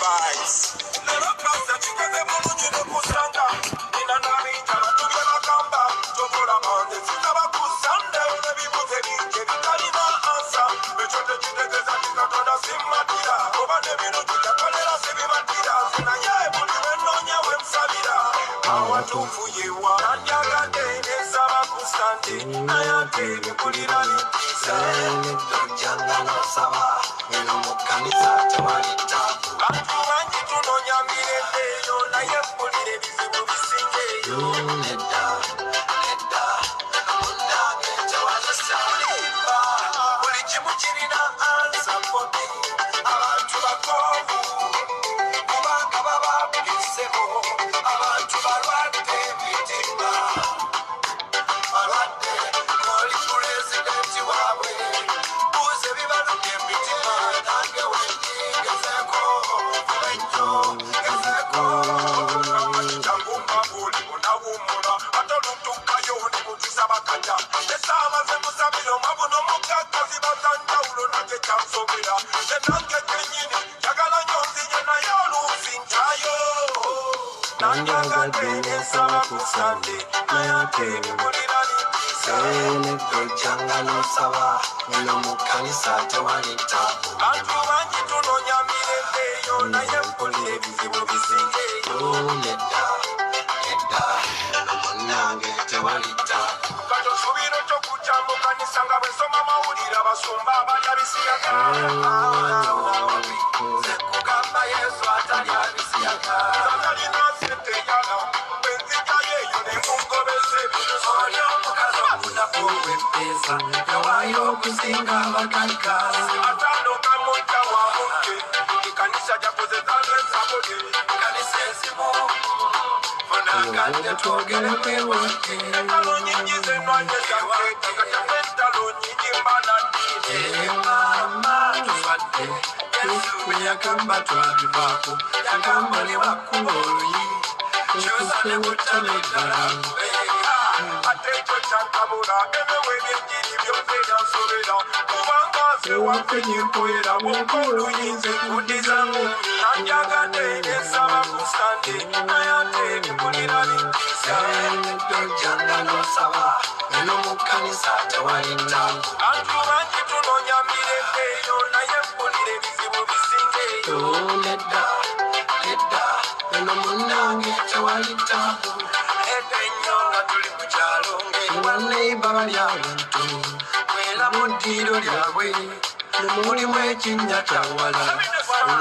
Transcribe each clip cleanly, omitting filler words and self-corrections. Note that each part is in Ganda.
vibes. Lero kasa chikaze mulungi nokusanga. Nina nabinja batubye bagamba. Tokola bande zitaba kusande. Nebibuze bingi bitalina ansa. Bechote kitegeza kikatonda simatira. Oba nebinu tujakolera sibimatira. Zinanye buli wenonya wemsabira. Awatufuyiwa nanjagade nesaba kusande. Nayate bikulira limpisa. Dojanga nosaba. Eno mukanisa tewalita. Bantu bangi tunonya mirembe yo naye mpulire bizibu bisingeyo. Nedda, nedda, munange tewalisa. Limba, buli kimu kirina ansa mpone. Abantu bakovu, kubanga baba bisebo. Abantu balwadde emitima. Balwadde, oli pulezidenti waabwe. Buuza ebibaludde emitima, nange wennyingezeko. Wenjo, gezeko. Jangumba buli bunawumula, atolutukayo ne mutisa bakajja. Esaabaze musabiro mabuno mukakazi batanjawulo nage kyansobera. Nenange kyennyini, njagala nnyo nzinye naye oluusi ntayo. Nanjagadde nesaba ku Sande, naye ate bikulira limpisa. Nedojanga nosaba, eno mu kkanisa tewali taabu. Bantu bangi tunonya mirembe yo naye mpulira ebizibu bisingeyo. Nedda, nedda, eno munnange tewali taabu. Kati nsubira okyokuggya mu kkanisa nga bwe nsoma mawulire abasumba abalya bisiyaga. Nze kugamba Yesu atalya bisiyaga. Tatalina ssente yala, bwe nzigyayo eyo ne mungobese. Oli omukazi omunaku ow'empesa, yawaayo okusinga abakaikazi. Ataano kamujja wamudde, ekkanisa gyakozesa n'ensabo lye. Ekkanisa ezimu funanga twogere kwewake. Entalo nnyingi z'ennwanye zange, tagatamu entalo nnyingi mbala nniine. Mama tufadde, Yesu bwe yagamba twabivaako, yagamba ne bakkuba oluyi, kyusa ne buttama eddala. Ate ekyo kyankabula, ebiwe by'enjiri byose byansobera. Kubanga nze waffe nyempoera, bw'oba oluyinza ekuddizamu. Nanjagadde nesaba ku Sande, naye ate bikulira limpisa. Nedojanga nosaba, eno mu kkanisa tewali ntaabu. Bantu bangi tunonya mirembe yo naye mpulira ebizibu bisingeyo. Nedda, nedda, eno munnange tewali ntaabu. Edda ennyo nga tuli mu kyalo ng'ewaneiba bali abantu. Mwera mu ddiiro lyabwe, mulimu ekinnya kyawala.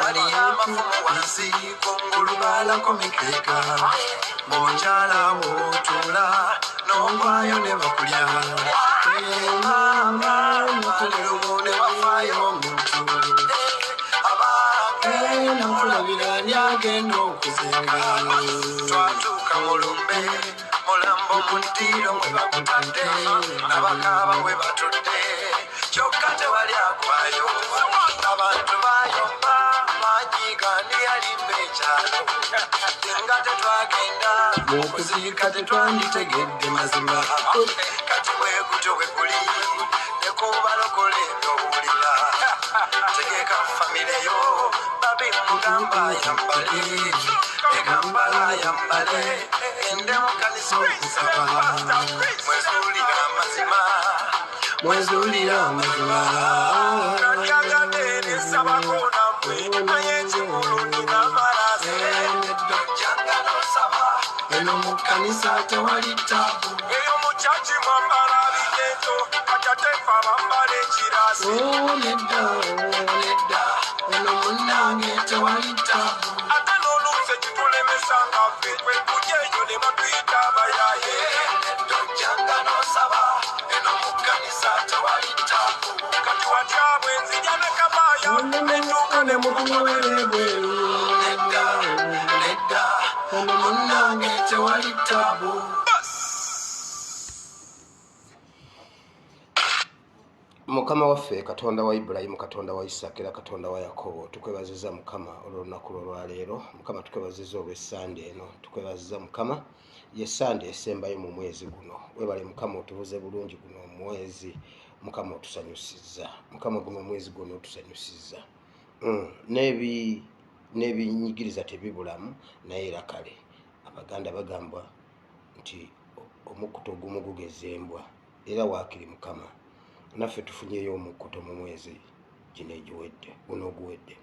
Waliyo amafumu wansi, kungulu baalako mikeeka. Mukyala w'otuula, n'ogwayo ne bakulya. Maama mukuliro ne bafaayo omuntu. Abange nakulabira lyagenda okuzenga. Twatuuka mu lumbe, mulambo mu ddiiro mwe bakutadde. Abakaaba we batudde, kyokka tewali agwayo. Abantu bayomba, banyiga ani yalimba ekyalo. Nga tetwagenda, okuziika tetwanditegedde mazima. Kati bwegutyo bwe guli, ne kubalokola ebyowulira. Tegeka famire yo, babi mugamba ayambale. Egambala ayambale, ende mu kkanisa okusaba. Mwezuulira amazima, mwezuulira amazima. Nanjagadde nesabako nammwe, naye ekikulu nina malaase. Nedojanga nosaba, eno mu kkanisa tewali taabu. Eyo mu kyaki mwambala bigento, kati ate ffe abambala ekiraasi. Nedda, nedda, eno munnange tewali taabu. Ate n'oluusi ekitulemesa nga ffe kwe kujja eyo ne batuyita abayaaye. Nedojanga nosaba, eno mu kkanisa tewali taabu. Kati watya bwe nzija ne kabaaya, netuuka ne mutuwere bweru. Nedda, nedda, eno munnange tewali taabu. Mukama waffe Katonda wa Ibulayimu, Katonda wa Isaaka era Katonda wa Yakobo, tukwebaziza Mukama olw'olunaku lwaleero. Mukama tukwebaziza olw'essande eno, tukwebaziza Mukama ye ssande esembayo mu mwezi guno. Webale Mukama otubuze bulungi guno omwezi, Mukama otusanyusizza. Mukama guno omwezi guno otusanyusizza. n'ebinyigiriza tebibulamu naye era kale Abaganda bagamba nti omukkuto ogumu gugeza embwa era waakiri Mukama naffe tufunyeyo omukkuto mu mwezi gino egiwedde guno oguwedde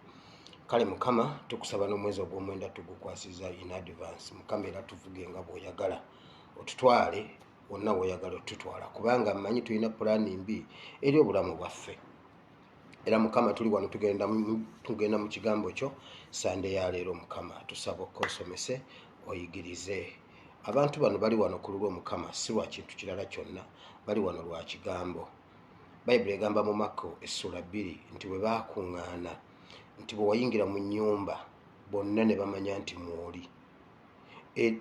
kale Mukama tukusaba n'omwezi ogw'omwenda tugukwasiza in advance Mukama era tuvuge nga bw'oyagala otutwale wonna w'oyagala otutwala kubanga mmanyi tulina pulaani mbi eri obulamu bwaffe era Mukama tuli wano tugenda mu kigambo kyo Sande ya leero Mukama tusaba okosomese oyigirize abantu bano bali wano ku lulwo Mukama si lwa kintu kirala kyonna bali wano lwa kigambo Bayibuli egamba mu Mako essula 2 nti bwe baakuŋŋaana nti bwe wayingira mu nnyumba bonna ne bamanya nti mwoli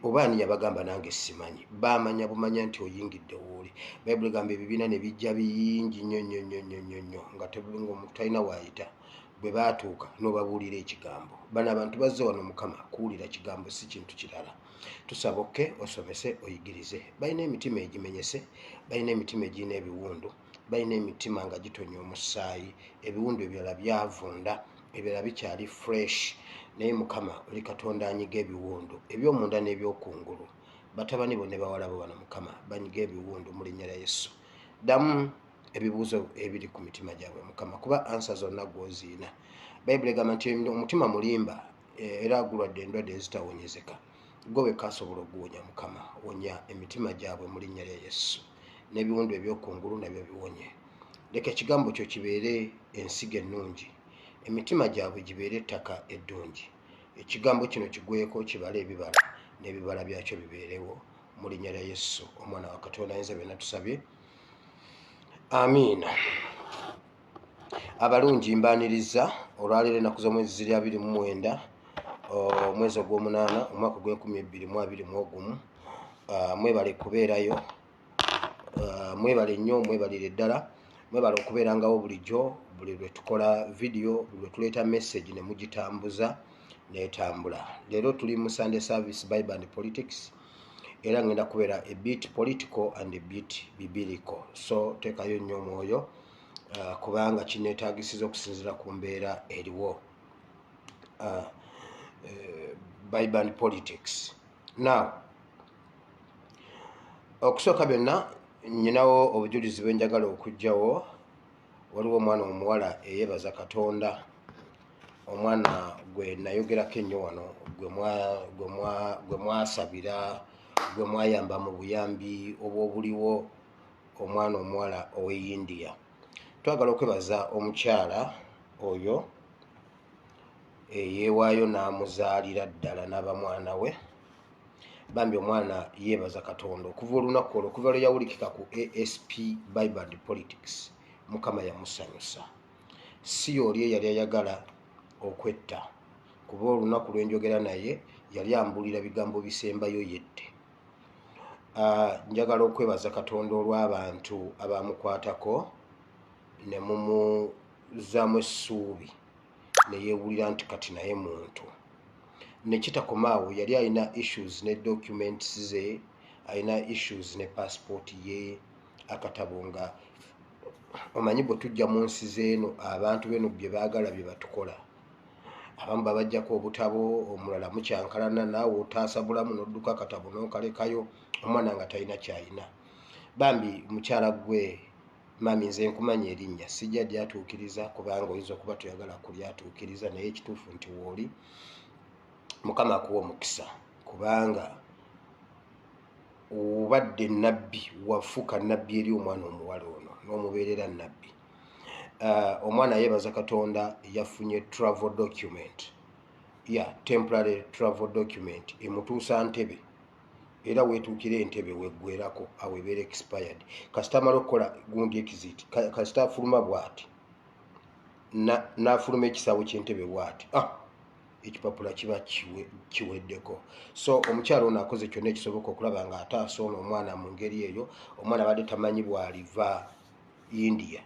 obaani yabagamba nange simanyi baamanya bumanya nti oyingidde wooli Bayibuli egamba ebibiina ne bijja bingi nnyo nga talina waayita bwe baatuuka n'obabuulira ekigambo bano abantu bazze wano Mukama kuwulira kigambo si kintu kirala tusaba okke osomese oyigirize balina emitima egimenyese balina emitima egirina ebiwundu balina emitima nga gitonya omusaayi ebiwundu ebirala byavunda ebirala bikyali fresh naye Mukama oli Katonda anyiga ebiwundu eby'omunda n'ebyokungulu batabani bo ne bawala bo bano Mukama banyiga ebiwundu mu linnya lya Yesu ddamu ebibuuzo ebiri ku mitima gyabwe Mukama kuba ansa zonna gw'oziina Bayibuli egamba nti omutima mulimba era agulwadde endwadde ezitawonyezeka gwe wekka asobola okuwonya Mukama wonya emitima gyabwe mu linnya lya Yesu n'ebiwundu ebyokungulu nabyo biwonye leka ekigambo kyo kibeere ensigo ennungi emitima gyabwe gibeere ettaka eddungi ekigambo kino kigweko kibale ebibala n'ebibala byakyo bibeerewo mu linnya lya Yesu omwana wa Katonda ayinza byonna tusabye amiina abalungi mbaaniriza olwaleero ennaku z'omwezi ziri 29 omwezi ogw'omunaana omwaka ogw'2021 mwebale kubeerayo mwebale nnyo mwebalire ddala mwebale okubeerangawo bulijjo buli lwe tukola vidiyo buli lwe tuleeta message ne mugitambuza n'etambula leero tuli mu Sunday service Bible and Politics era ngenda kubeera a bit political and a bit biblical so teekayo nnyo omwoyo kubanga kineetaagisiza okusinziira ku mbeera eriwo Bible and Politics now okusooka byonna nyinawo obujulizi bwe njagala okugyawo waliwo omwana omuwala eyeebaza Katonda omwana gwe nayogerako ennyo wano gwe mwasabira gwe mwayamba mu buyambi obwobuliwo omwana omuwala ow'e-India twagala okwebaza omukyala oyo yeewaayo n'amuzaalira ddala n'abamwana we bambi omwana yeebaza Katonda okuva olunaku olwo okuva lwe yawulikika ku ASP Bible and Politics Mukama yamusanyusa si oli eyali ayagala okwetta kuba olunaku lwe njogera naye yali ambulira bigambo bisembayo yette njagala okwebaza Katonda olw'abantu abamukwatako ne mumuzaamu essuubi ne yeewulira nti kati naye muntu nekitakomaawo yali alina issues ne documents ze alina issues ne passport ye akatabo nga omanyi bwe tujja mu nsi zeeno abantu beno bye baagala bye batukola abamu babajjako obutabo omulala mukyankalana naawe otaasa bulamu n'odduka akatabo n'okalekayo omwana nga talina kyalina bambi mukyala gwe mami nze nkumanya erinnya sijja lyatuukiriza kubanga oyinza okuba toyagala kulyatuukiriza naye ekituufu nti wooli Mukama akuwa omukisa kubanga obadde nabbi wafuuka nabbi eri omwana omuwala ono n'omubeerera nabbi omwana yeebaza Katonda yafunye travel document temporary travel document emutuusa Ntebe era weetuukira Entebbe weggwerako awo ebeera expired kasita amala okukola gundi exit kasita afuluma bw'ati n'afuluma ekisaawe ky'Entebbe bw'ati ekipapula kiba kiweddeko so omukyalo ono akoze kyonna ekisoboka okulaba nga ataasa ono omwana mu ngeri eyo omwana abadde tamanyi bw'aliva India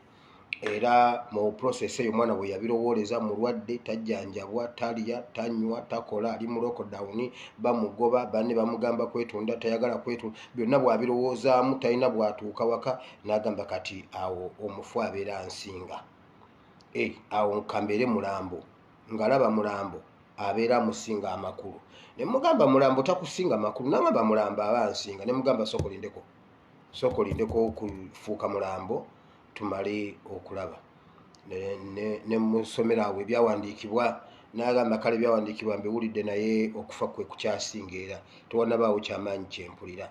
era mu process eyo omwana bwe yabirowooleza mulwadde tajjanjabwa talya tanywa takola ali mu lockdown bamugoba banne bamugamba kwetunda tayagala kwetunda byonna bw'abirowoozaamu talina bw'atuuka waka n'agamba kati awo omufu abeera nsinga awo nkambeere mulambo ng'alaba mulambo abeera musinga amakulu. Ne mugamba mulambo takusinga makulu, nangamba mulambo abansinga. Ne mugamba soko lindeko okufuuka mulambo tumale okulaba. Ne musomera awo ebyawandiikibwa n'agamba kale ebyawandiikibwa mbiwulidde naye okufa kwe kukyasinga era tewanabaawo kyamaanyi kyempulira.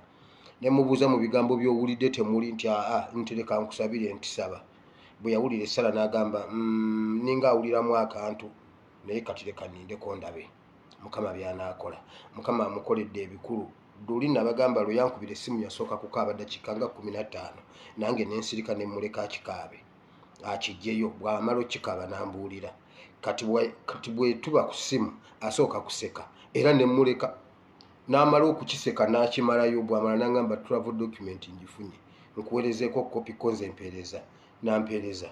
Ne mubuuza mu bigambo by'owulidde temuli nti ntereka nkusabire ntisaba. Bwe yawulira essala n'agamba ninga awuliramu akantu naye kati leka nindeko ndabe Mukama by'anaakola. Mukama amukoledde ebikulu. Luli nabagamba lwe yankubira essimu yasooka kukaaba dakiika nga 15 nange nensirika ne muleka akikaabe akijjeyo. Bw'amala okikaaba n'ambuulira. Kati bwe tuba ku ssimu asooka kuseka era ne muleka n'amala okukiseka n'akimalayo. Bw'amala n'angamba travel document ngifunye nkuweerezeeko kopi konze mpeereza nampeereza.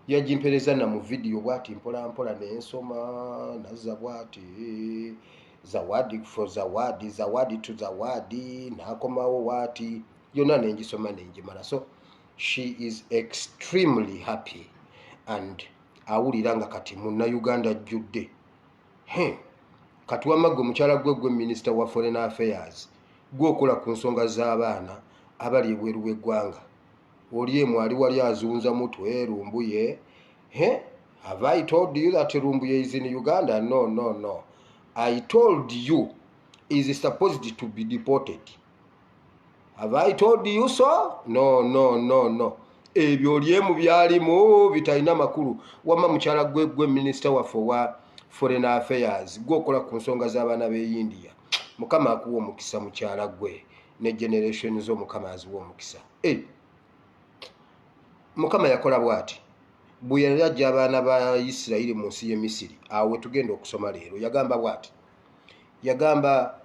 Yagimpeereza na mu vidiyo bw'ati mpola mpola n'ensoma nazza bw'ati zawadi for zawadi, zawadi to zawadi, n'akomawo bw'ati yonna nengisoma nengimala. So she is extremely happy and awulira nga kati Munnayuganda ajjudde. Kati wamma gwe mukyala gwe Minister wa Foreign Affairs gwokola ku nsonga z'abaana abali ebweru w'eggwanga. Oli mwali wali azunza mutwe Lumbuye. Have I told you that Lumbuye is in Uganda? No. I told you is supposed to be deported. Have I told you so? No. Ebyo olyemu byalimu bitalina makulu. Wamma mukyala gwe Minister wa Foreign Affairs gwokola ku nsonga z'abaana b'e India. Mukama akuwa omukisa mukyala gwe ne generation zo Mukama aziwa omukisa. Mukama yakola bw'ati bwe yajja abaana ba Isirayiri mu nsi y'e Misiri. Awo tugenda okusoma leero. Yagamba bw'ati. Yagamba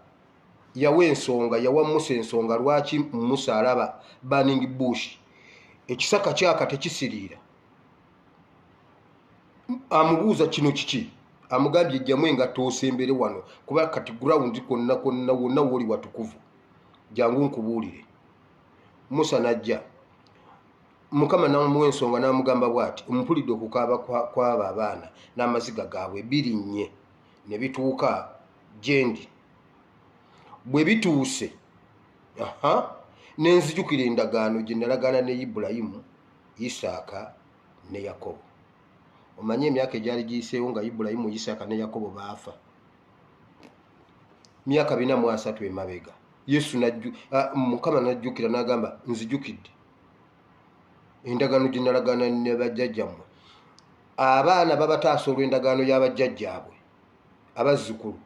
yawa Musa ensonga lwaki Musa alaba burning bush ekisaka kyaka tekisiriira. Amubuuza kino kiki? Amugambye ejjamu engatto osembere wano kuba kati ground konna wonna woli watukuvu. Jangu nkubuulire. Musa najja. Mukama n'amuwa ensonga n'amugamba bw'ati mpulidde okukaaba kw'abo abaana n'amaziga gaabwe birinnye ne bituuka gyendi. Bwe bituuse nenzijukira endagaano gye nalagaana ne Ibulayimu, Isaaka ne Yakobo. Omanye emyaka egyali giyiseewo nga Ibulayimu, Isaaka ne Yakobo baafa. Myaka 403 emabega. Yesu Mukama n'ajjukira n'agamba nzijukidde endagaano gye nalagaana ne bajjajjammwe. Abaana babataasa olw'endagaano y'abajjajjaabwe abazzukulu.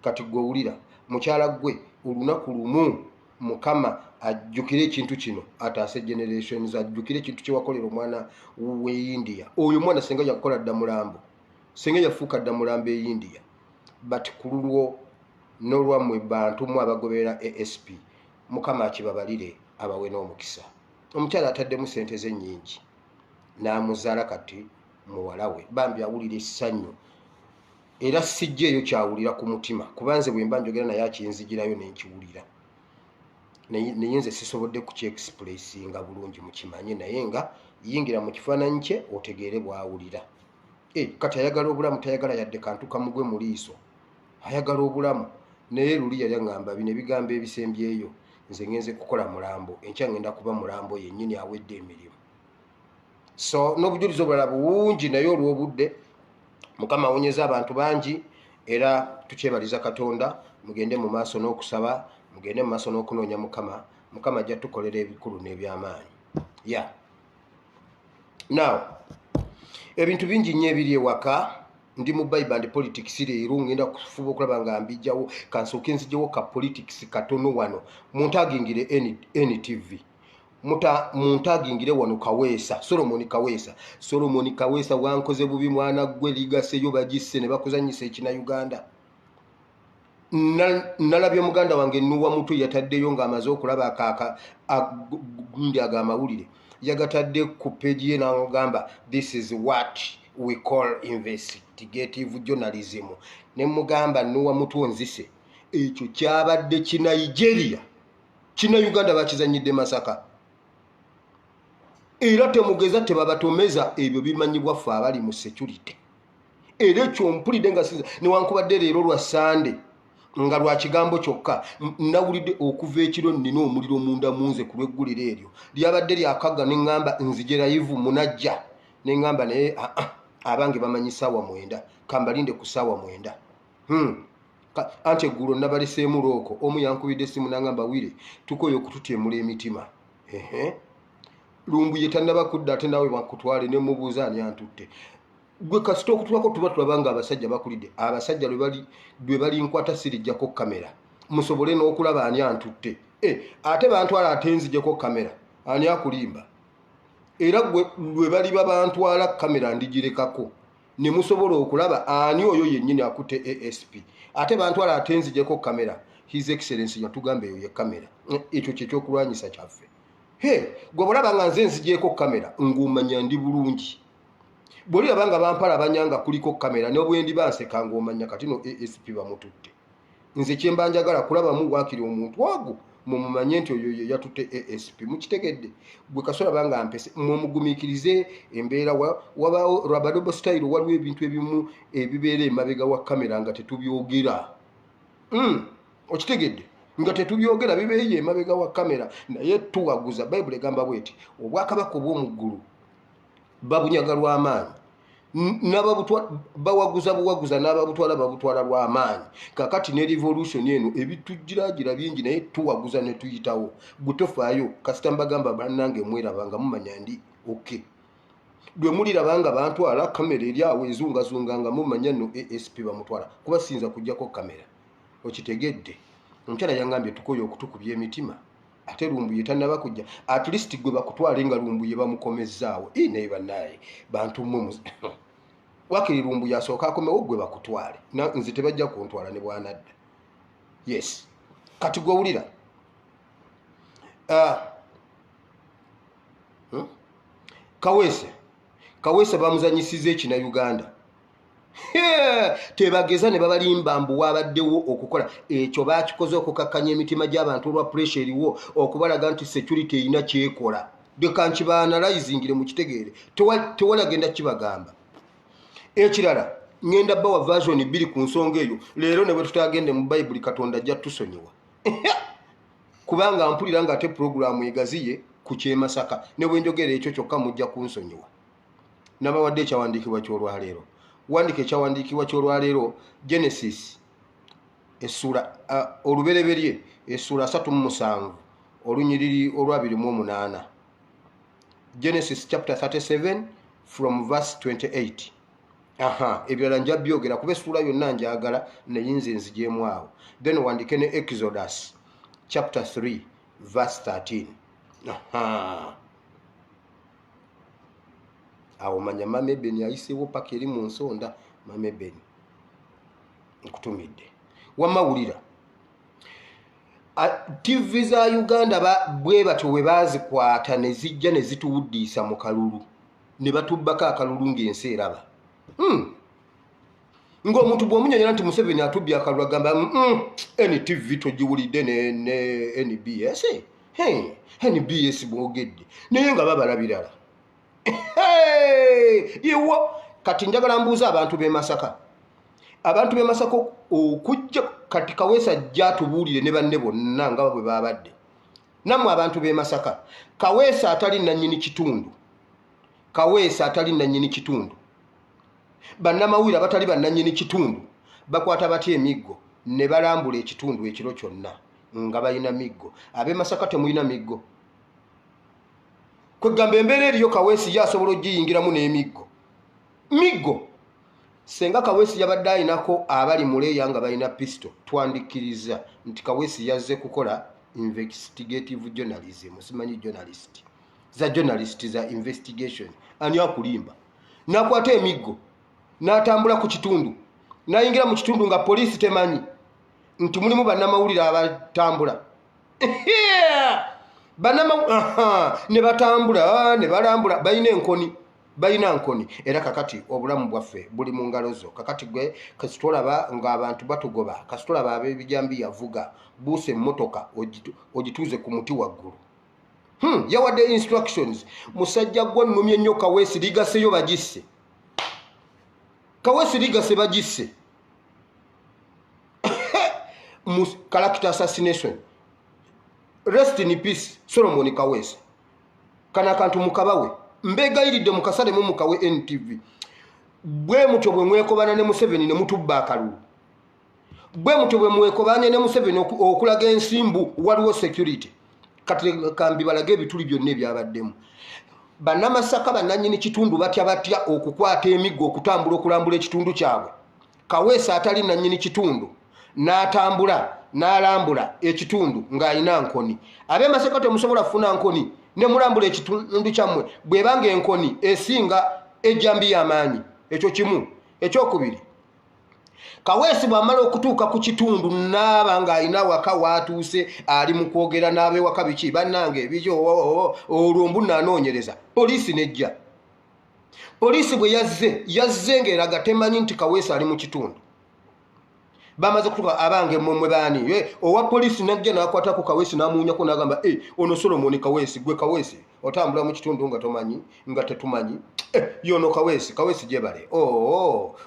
Kati gwe wulira mukyala gwe olunaku lumu Mukama ajjukire ekintu kino ataase generations, ajjukire ekintu kye wakolera omwana w'e India. Oyo mwana senga yakola dda mulambo, senga yafuuka dda mulambo e India. But ku lulwo n'olwammwe bantu mu abagoberera ASP Mukama akibabalire abawe n'omukisa. Omukyala ataddemu sente ze nnyingi n'amuzaala kati muwala we. Bambi awulira essanyu era sijjeeyo kyawulira ku mutima kubanze bwe mba njogera naye akinzigirayo nenkiwulira. Naye nze sisobodde ku kyexpressinga bulungi mukimanye naye nga yingira mu kifaananyi kye otegeere bw'awulira. Kati ayagala obulamu, tayagala yadde kantu kamugwe mu liiso. Ayagala obulamu. Naye luli yali aŋŋamba bino ebigambo ebisembyeyo nze ngenze kukola mulambo, enkya ngenda kuba mulambo yennyini awedde emirimu. So n'obujulizi obulala bungi naye olw'obudde Mukama awonyeza abantu bangi era tukyebaliza Katonda. Mugende mu maaso n'okusaba, mugende mu maaso n'okunoonya Mukama. Mukama ajja tukolera ebikulu n'ebyamaanyi. Now ebintu bingi nnyo ebiri ewaka. Ndi mu Bible and politics leero ngenda kufuba okulaba nga mbijjawo kansooke nzigyewo ka politics katono wano. Muntagingire NTV. Muntagingire wano Kaweesa, Solomon Kaweesa wankoze bubi mwana gwe ligaseyo bagisse ne bakuzanyisa ekina Uganda. Nalabye muganda wange Nuwa Mutwe yataddeyo ng'amaze okulaba akaaka gundi agamawulire. Yagatadde ku page ye n'agamba this is what we call investigative journalism. Ne mugamba Nuwa Mutwe nzise ekyo kyabadde kina Nigeria, kina Uganda bakizanyidde Masaka. Era temugeza tebabatomeza ebyo bimanyibwa ffe abali mu security. era ekyo mpulidde nga siza newankubadde leero lwa Sande nga lwa kigambo kyokka nawulidde okuva ekiro nnina omuliro munda munze ku lw'egguliro eryo lyabadde lyakagga ne ŋŋamba nzije layivu munajja ne ŋŋamba naye abange bamanyi ssaawa 9 kambalinde ku ssaawa 9 anti eggulo nabaleseemu looko omu yankubidde essimu n'aŋŋamba Wire tukoye okututyemula emitima Lumbuye tannaba kudda ate nawe bakutwale ne mubuuza ani antutte gwe kasita okutwako tuba tulaba nga abasajja bakulidde abasajja lwe bali nkwata sirijjako kamera musobole n'okulaba ani antutte ate bantwala ate nzijeko kamera ani akulimba era gwe lwe bali babantwala kamera ndigirekako ne musobola okulaba ani oyo yennyini akutte ASP ate bantwala ate nzijeko kamera His Excellency yatugamba eyo ye kamera ekyo kyekyokulwanyisa kyaffe gwe bulaba nga nze nzijeko kamera ng'omanya ndi bulungi bw'oliraba nga bampala abanyanga kuliko kamera n'obwendi banseka ng'omanya kati no ASP bamututte nze kyemba njagala kulabamu waakiri omuntu ogwo mumumanye nti oyo ye yatutte ASP mukitegedde gwe kasola banga mpese mumugumiikirize embeera wabaawo Rabadobo style waliwo ebintu ebimu ebibeera emabega wa kamera nga tetubyogera okitegedde nga tetubyogera bibeeye emabega wa kamera naye tuwaguza Bayibuli egamba bweti obwakabaka obw'omuggulu babunyaga lw'amaanyi bawaguza buwaguza n'ababutwala babutwala lw'amaanyi kakati ne revolution eno ebitujjiragira bingi naye tuwaguza ne tuyitawo gutofaayo kasita mbagamba bannange mwerabanga mumanya ndi okay lwe mulirabanga bantwala kamera eri awo ezungazunga nga mumanya no ASP bamutwala kuba sinza kujjako kamera okitegedde omukyala yangambye tukoye okutukubya emitima ate Lumbuye tannaba kujja at least gwe bakutwale nga Lumbuye bamukomezzaawo naye bannaye bantu mmwe wakiri Lumbuye asooka akomewo gwe bakutwale nze tebajja kuntwala ne bwanadda yes kati gwe wulira Kaweesa bamuzanyisiza ekina Uganda tebageza ne babalimba mbu wabaddewo okukola ekyo bakikoze okukakkanya emitima gy'abantu olwa pressure eriwo okubalaga nti security erina kyekola dekankibaanalizingire mu kitegeere tewalagenda kibagamba ekirala ngenda bawa version 2 ku nsonga eyo leero ne bwe tutagende mu Bayibuli Katonda ajja tusonyiwa kubanga mpulira nga ate programu egaziye ku Kyemasaka ne bwe njogera ekyo kyokka mujja kunsonyiwa nabawadde ekyawandiikibwa ky'olwaleero wandika ekyawandiikibwa ky'olwaleero Genesis essula olubereberye essula 37 olunyiriri olwa 28 Genesis chapter 37 from verse 28 ebirala nja byogera kuba essula yonna njagala neyinza enzijemu awo then wandike ne Exodus chapter 3 verse 13 awo manya Mame Ben ayiseewo paka eri mu nsonda Mame Ben nkutumidde wamawulira TV za Uganda bwe batyo we bazikwata ne zijja ne zituwuddiisa mu kalulu ne batubbako akalulu ng'ensi eraba ng'omuntu bw'omunyonyola nti Museveni atubbye akalulu agamba NTV togiwulidde ne NBS NBS bwogedde naye nga babalabirala iwo kati njagala mbuuza abantu b'e Masaka okujja kati Kaweesa ajja atubuulire ne banne bonna nga bwe babadde nammwe abantu b'e Masaka Kaweesa atali nannyini kitundu bannamawulire abatali bannannyini kitundu bakwata batya emiggo ne balambula ekitundu ekiro kyonna nga balina miggo ab'e Masaka temulina miggo kwegamba embeera eriyo Kaweesi yasobola ogiyingiramu n'emiggo senga Kaweesi yabadde ayinako abali muleeya nga balina pisto twandikiriza nti Kaweesi yazze kukola investigative journalism simanyi journalist za investigation ani akulimba nakwata emiggo n'atambula ku kitundu n'ayingira mu kitundu nga poliisi temanyi nti mulimu bannamawulire abatambula ne batambula ne balambula balina nkoni era kakati obulamu bwaffe buli mu ngalo zo kakati gwe kasitolaba ng'abantu batugoba kasitolaba ab'ebijambi yavuga buuse emmotoka ogituuze ku muti waggulu yawadde instructions musajja gwo nnumye nnyo Kaweesi ligaseyo bagisse Kawesi ligase bagisse character assassination. Rest in peace Solomon Kawesi. Kana kantu mukabawe mbegayiridde mukasale mu mukawe NTV bwe mutyo bwe mwekobana ne Museveni ne mutubba akalulu bwe mutyo bwe mwekobanye ne Museveni okulaga ensimbu waliwo security kati kambi balage ebituli byonna ebyabaddemu bannamasaka bannanyini kitundu batya okukwata emiggo okutambula okulambula ekitundu kyabwe. Kawesi atali nannyini kitundu n'atambula n'alambula ekitundu ng'alina nkoni. Ab'emasaka temusobola kufuna nkoni ne mulambula ekitundu kyammwe bwebanga enkoni esinga ejjambi y'amaanyi. Ekyo kimu. Ekyokubiri, Kawesi bw'amala okutuuka ku kitundu n'aba ng'alina waka waatuuse ali mu kwogera n'ab'ewaka biki bannange ebikyo olwo mbu n'anoonyereza poliisi nejja. Poliisi bwe yazze ng'eraga temanyi nti Kawesi ali mu kitundu. Bamaze kutuka abange mmwe baani owa poliisi najja n'akwata ku Kawesi n'amuunyako n'agamba ono Solomon Kawesi gwe Kawesi otambula mu kitundu nga tomanyi nga tetumanyi yono Kawesi gyebale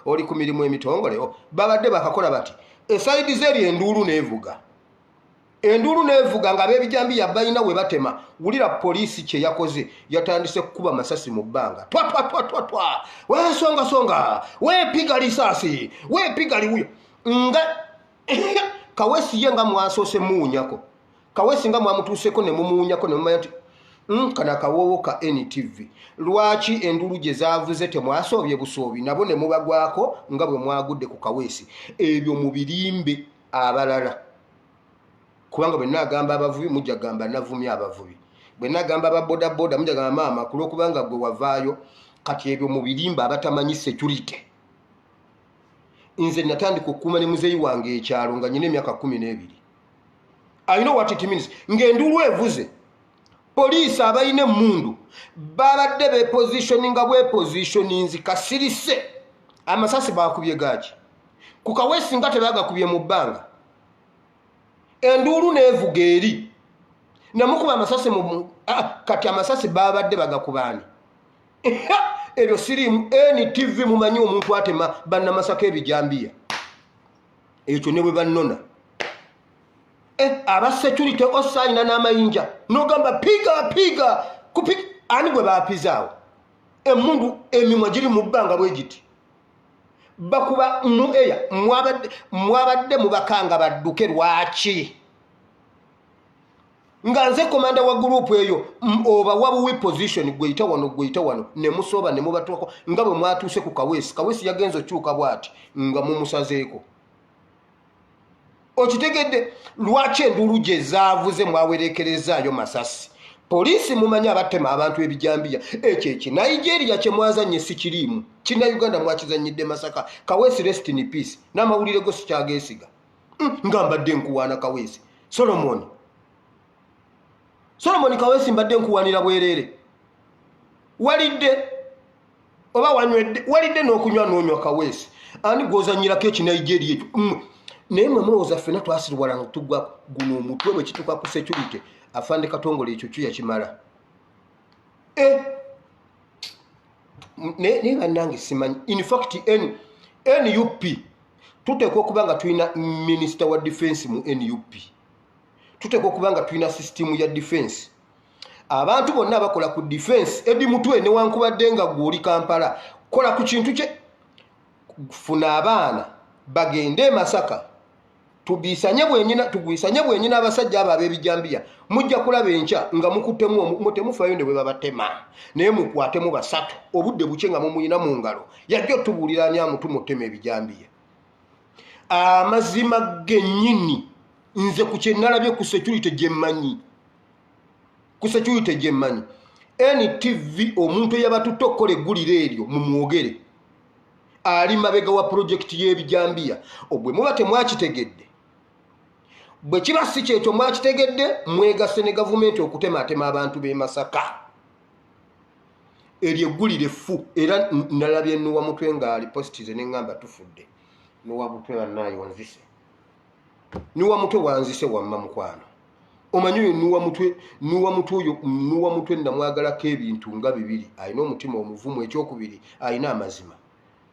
oli ku mirimu emitongole babadde bakakola bati esaidi zeri enduulu n'evuga nga ab'ebijambi yabayina we batema. Wulira poliisi kye yakoze yatandise kukuba masasi mu bbanga twa weesonga weepiga lisaasi weepiga liwuyo nga Kawesi ye nga mwasoose muunyako. Kawesi nga mwamutuuseko ne mumuunyako ne mumanya nti kana kawoowo ka NTV lwaki endulu gye zaavuze temwasoobye busoobi nabo ne mubagwako nga bwe mwagudde ku Kawesi. Ebyo mu birimbe abalala kubanga bwe nagamba abavubi mujja gamba navumye abavubi bwe nagamba ababodaboda mujja gamba maama ku lw'okubanga gwe wavaayo. Kati ebyo mu birimbe abatamanyi security. Nze natandika okukuuma ne muzeeyi wange ekyalo nga nyina emyaka 12. I know what it means. Ng'endulu evuze poliisi abayina emmundu babadde bepositioninga bwepositioninzi kasirise amasasi bakubye gaaki ku Kawesi nga tebagakubye mu bbanga. Endulu n'evuga eri namukuba amasasi kati amasasi babadde bagakubaani. Ebyo siriimu NTV mumanyi omuntu atema bannamasaka ebijambiya ekyo ne bwe bannona aba security osayina n'amayinja n'ogamba piga kupiga ani bwe baapizaawo emmundu emimwa giri mu bbanga bwe giti bakuba mu eya mwabadde mubakanga badduke lwaki nga nze komanda wa gurupu eyo oba wabuwi position gweyita wano ne musooba ne mubatuako nga bwe mwatuuse ku Kawesi yagenza okyuka bw'ati nga mumusazeeko. Okitegedde lwaki endulu gye zaavuze mwawerekerezaayo masasi. Poliisi mumanyi abatema abantu ebijambiya ekyo Nigeria kye mwazanye si kiriimu kina Uganda mwakizanyidde Masaka. Kawesi rest in peace n'amawulire go sikyageesiga nga mbadde nkuwaana Kawesi. Solomon Kawesi mbadde nkuwanira bwerere walidde oba wanywedde walidde n'okunywa n'onywa Kawesi ani gw'ozanyirako ekinigeria ekyo naye mwe mulowooza ffenna twasirwala nga tugwa guno omutwe bwe kituuka ku security afande Katongole ekyo kyo yakimala. Naye bannange simanyi in fact NUP tuteekwa okuba nga tulina minisita wa defense mu NUP. Tuteekwa okuba nga tulina system ya defense. Abantu bonna abakola ku defense edi mutwe newankubadde nga gw'oli Kampala kola ku kintu kye funa abaana bagende Masaka tugwisanye bwenyina abasajja abo ab'ebijambiya mujja kulaba enkya nga mukuttemu temufayo ne bwe babatema naye mukwatemu basatu obudde buke nga mumuyina mu ngalo yajja otubuulira ani amutuma ebijambiya. Amazima gennyini nze ku kye nalabye ku security gye mmanyi NTV omuntu eyabatutte okukola eggulire eryo mumwogere ali mabega wa project y'ebijambiya obwe muba temwakitegedde bwe kiba si kyekyo mwakitegedde mwegase ne gavumenti okutematema abantu b'e Masaka. Eryo eggulire ffu era nalabye Nuwa Mutwe ng'ali positize ne ngamba tufudde Nuwa Mutwe bannaayo nzise Nuwa Mutwe wanzise wamma mukwano omanyi oyo Nuwa Mutwe ndamwagalako ebintu nga bibiri. Alina omutima omuvumu, ekyokubiri alina amazima.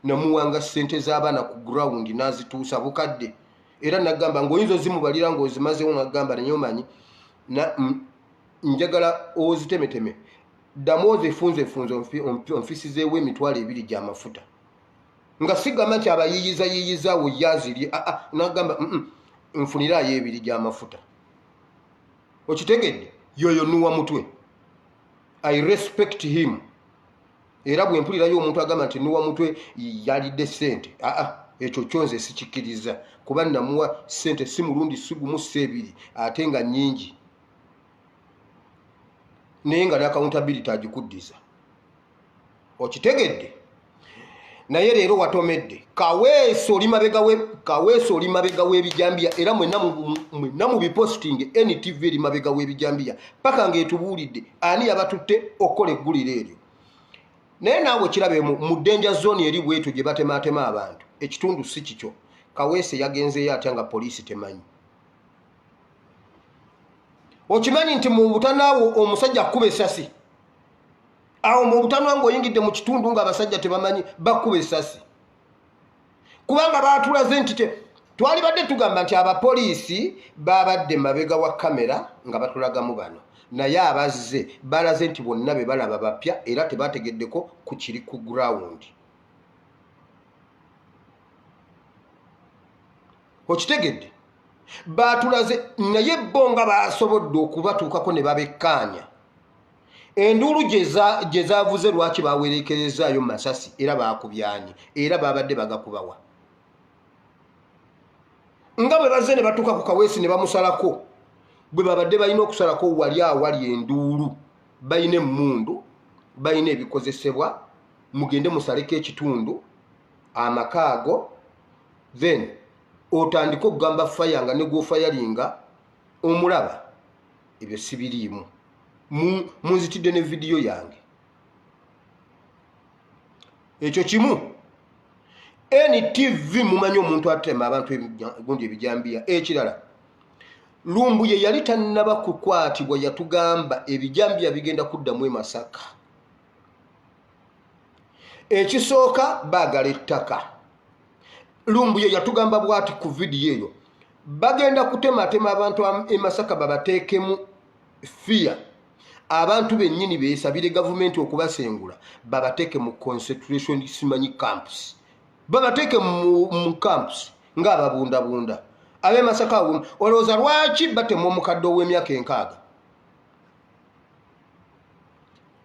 namuwanga ssente z'abaana ku ground n'azituusa bukadde era nagamba ng'oyinza ozimubalira ng'ozimazewo nagamba naye omanyi njagala ozitemeteme ddamu ozifunzefunze onfisizeewo emitwalo 2 gy'amafuta nga sigamba nti abayiyizawo yazirye nagamba nfuniraayo 2 gy'amafuta okitegedde yoyo nuwa mutwe I respect him era bwe mpulirayo omuntu agamba nti nuwa mutwe yalidde ssente ekyo kyonze sikikkiriza kuba namuwa ssente si mulundi sigumu 2 ate nga nnyingi naye nga ne accountability agikuddiza okitegedde naye leero watomedde kaweeso oli mabega w'ebijambiya era mwenna mu biposting NTV eri mabega w'ebijambiya paka ng'etubuulidde ani yabatutte okukola egguliro eryo naye naawe kirabe mu danger zone eri bwetu gye batemaatema abantu ekitundu si kikyo kaweese yagenzeeyo atya nga poliisi temanyi okimanyi nti mu butanaawo omusajja akuba essasi awo mu butanwa ng'oyingidde mu kitundu ng'abasajja tebamanyi bakuba essasi kubanga baatulaze nti twali badde tugamba nti abapoliisi babadde mabega wa kamera nga batulagamu bano naye abazze balaze nti bonna be balaba bapya era tebategeddeko ku kiri ku ground okitegedde baatulaze naye bo nga basobodde okubatuukako ne babekkaanya enduulu gye zaavuze lwaki bawerekerezaayo masasi era baakubyanyi era babadde bagakubawa nga bwe bazze ne batuuka ku kaweesi ne bamusalako bwe babadde balina okusalako wali awali enduulu balina emmundu balina ebikozesebwa mugende musaleko ekitundu amakaago then otandika okugamba faya nga ne gwofayalinga omulaba ebyo sibiriimu munzitidde ne vidiyo yange ekyo kimu NTV mumanyi omuntu atema abantu egundi ebijambiya ekirala lumbu ye yali tannaba kukwatibwa yatugamba ebijambiya bigenda kuddamu e Masaka ekisooka baagala ettaka lumbu ye yatugamba bwati ku vidiyo eyo bagenda kutematema abantu e Masaka babateekemu fear abantu bennyini beesabire gavumenti okubasengula babateeke mu concentration simanyi camps babateeke mu camps ng'ababundabunda ab'e Masaka olowooza lwaki batema omukadde ow'emyaka 6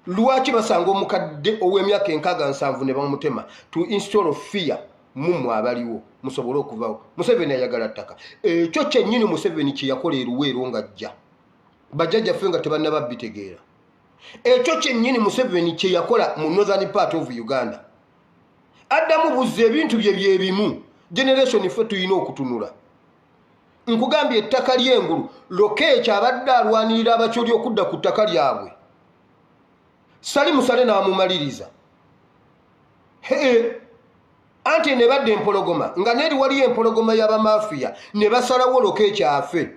lwaki basanga omukadde ow'emyaka 7 ne bamutema to install fear mumwe abaliwo musobole okuvawo Museveni ayagala ttaka ekyo kyennyini Museveni kye yakola eruweero ng'ajja bajjajjaffe nga tebannaba bitegeera ekyo kyennyini Museveni kye yakola mu northern part of Uganda addamu buzza ebintu bye byebimu generation ffe tulina okutunula nkugambye ettaka ly'engulu Lokeekyo abadde alwanirira abakyoli okudda ku ttaka lyabwe sali musale n'amumaliriza anti ne badde empologoma nga neri waliyo empologoma y'abamafiya ne basalawo Lokeekyo afe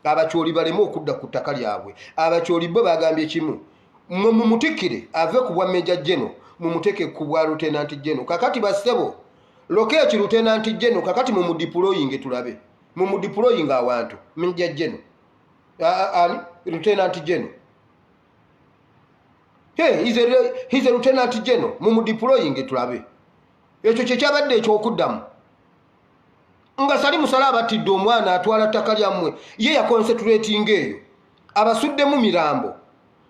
abakyoli baleme okudda ku ttaka lyabwe abakyoli bo bagambye kimu mumutikkire ave ku bwa Major General mumuteeke ku bwa Lieutenant General kakati basebo Lokeekyo Lieutenant General kakati mumudeploying tulabe mumudeploying awantu Major General Lieutenant General he's a Lieutenant General mumudeploying tulabe ekyo kye kyabadde ekyokuddamu nga sali musala abatidde omwana atwala ttaka lyammwe ye yakonsentrating eyo abasuddemu mirambo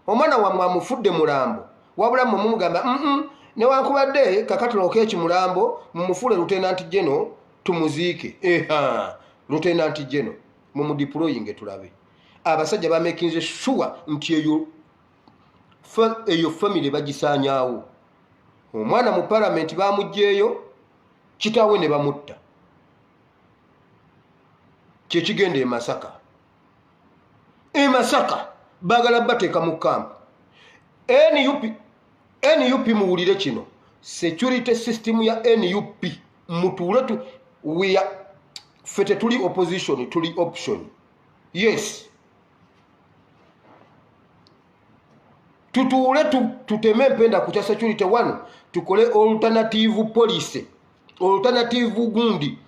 omwana wammwe amufudde mulambo wabula mmwe mumugamba newankubadde kakati Lokeekyo mulambo mumufuule Lieutenant General tumuziike Lieutenant General mumudeploying tulabe abasajja bamekinze sure nti eyo family bagisaanyaawo omwana mu parliament bamugjeeyo kitaawe ne bamutta kyekigenda e Masaka baagala bateeka mu kampu NUP muwulire kino security system ya NUP mutuule ffe tetuli opposition tuli option yes tutuule tuteme empenda ku kya security 1 tukole alternative policy alternative gundi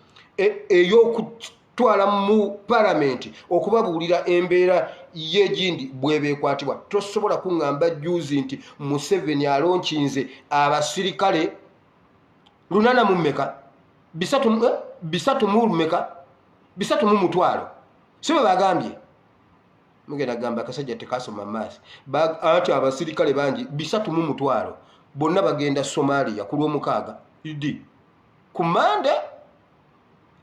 ey'okutwala mu parliament okubabuulira embeera y'egindi bw'eba ekwatibwa. Tosobola kuŋŋamba juzi nti Museveni alonkinze abasirikale 800 bisatu mu mutwalo. Si bwe bagambye mugenda gamba akasajja tekasoma maaso ati abasirikale bangi 300 mu mutwalo bonna bagenda Somalia ku lw'omukaaga idi kumande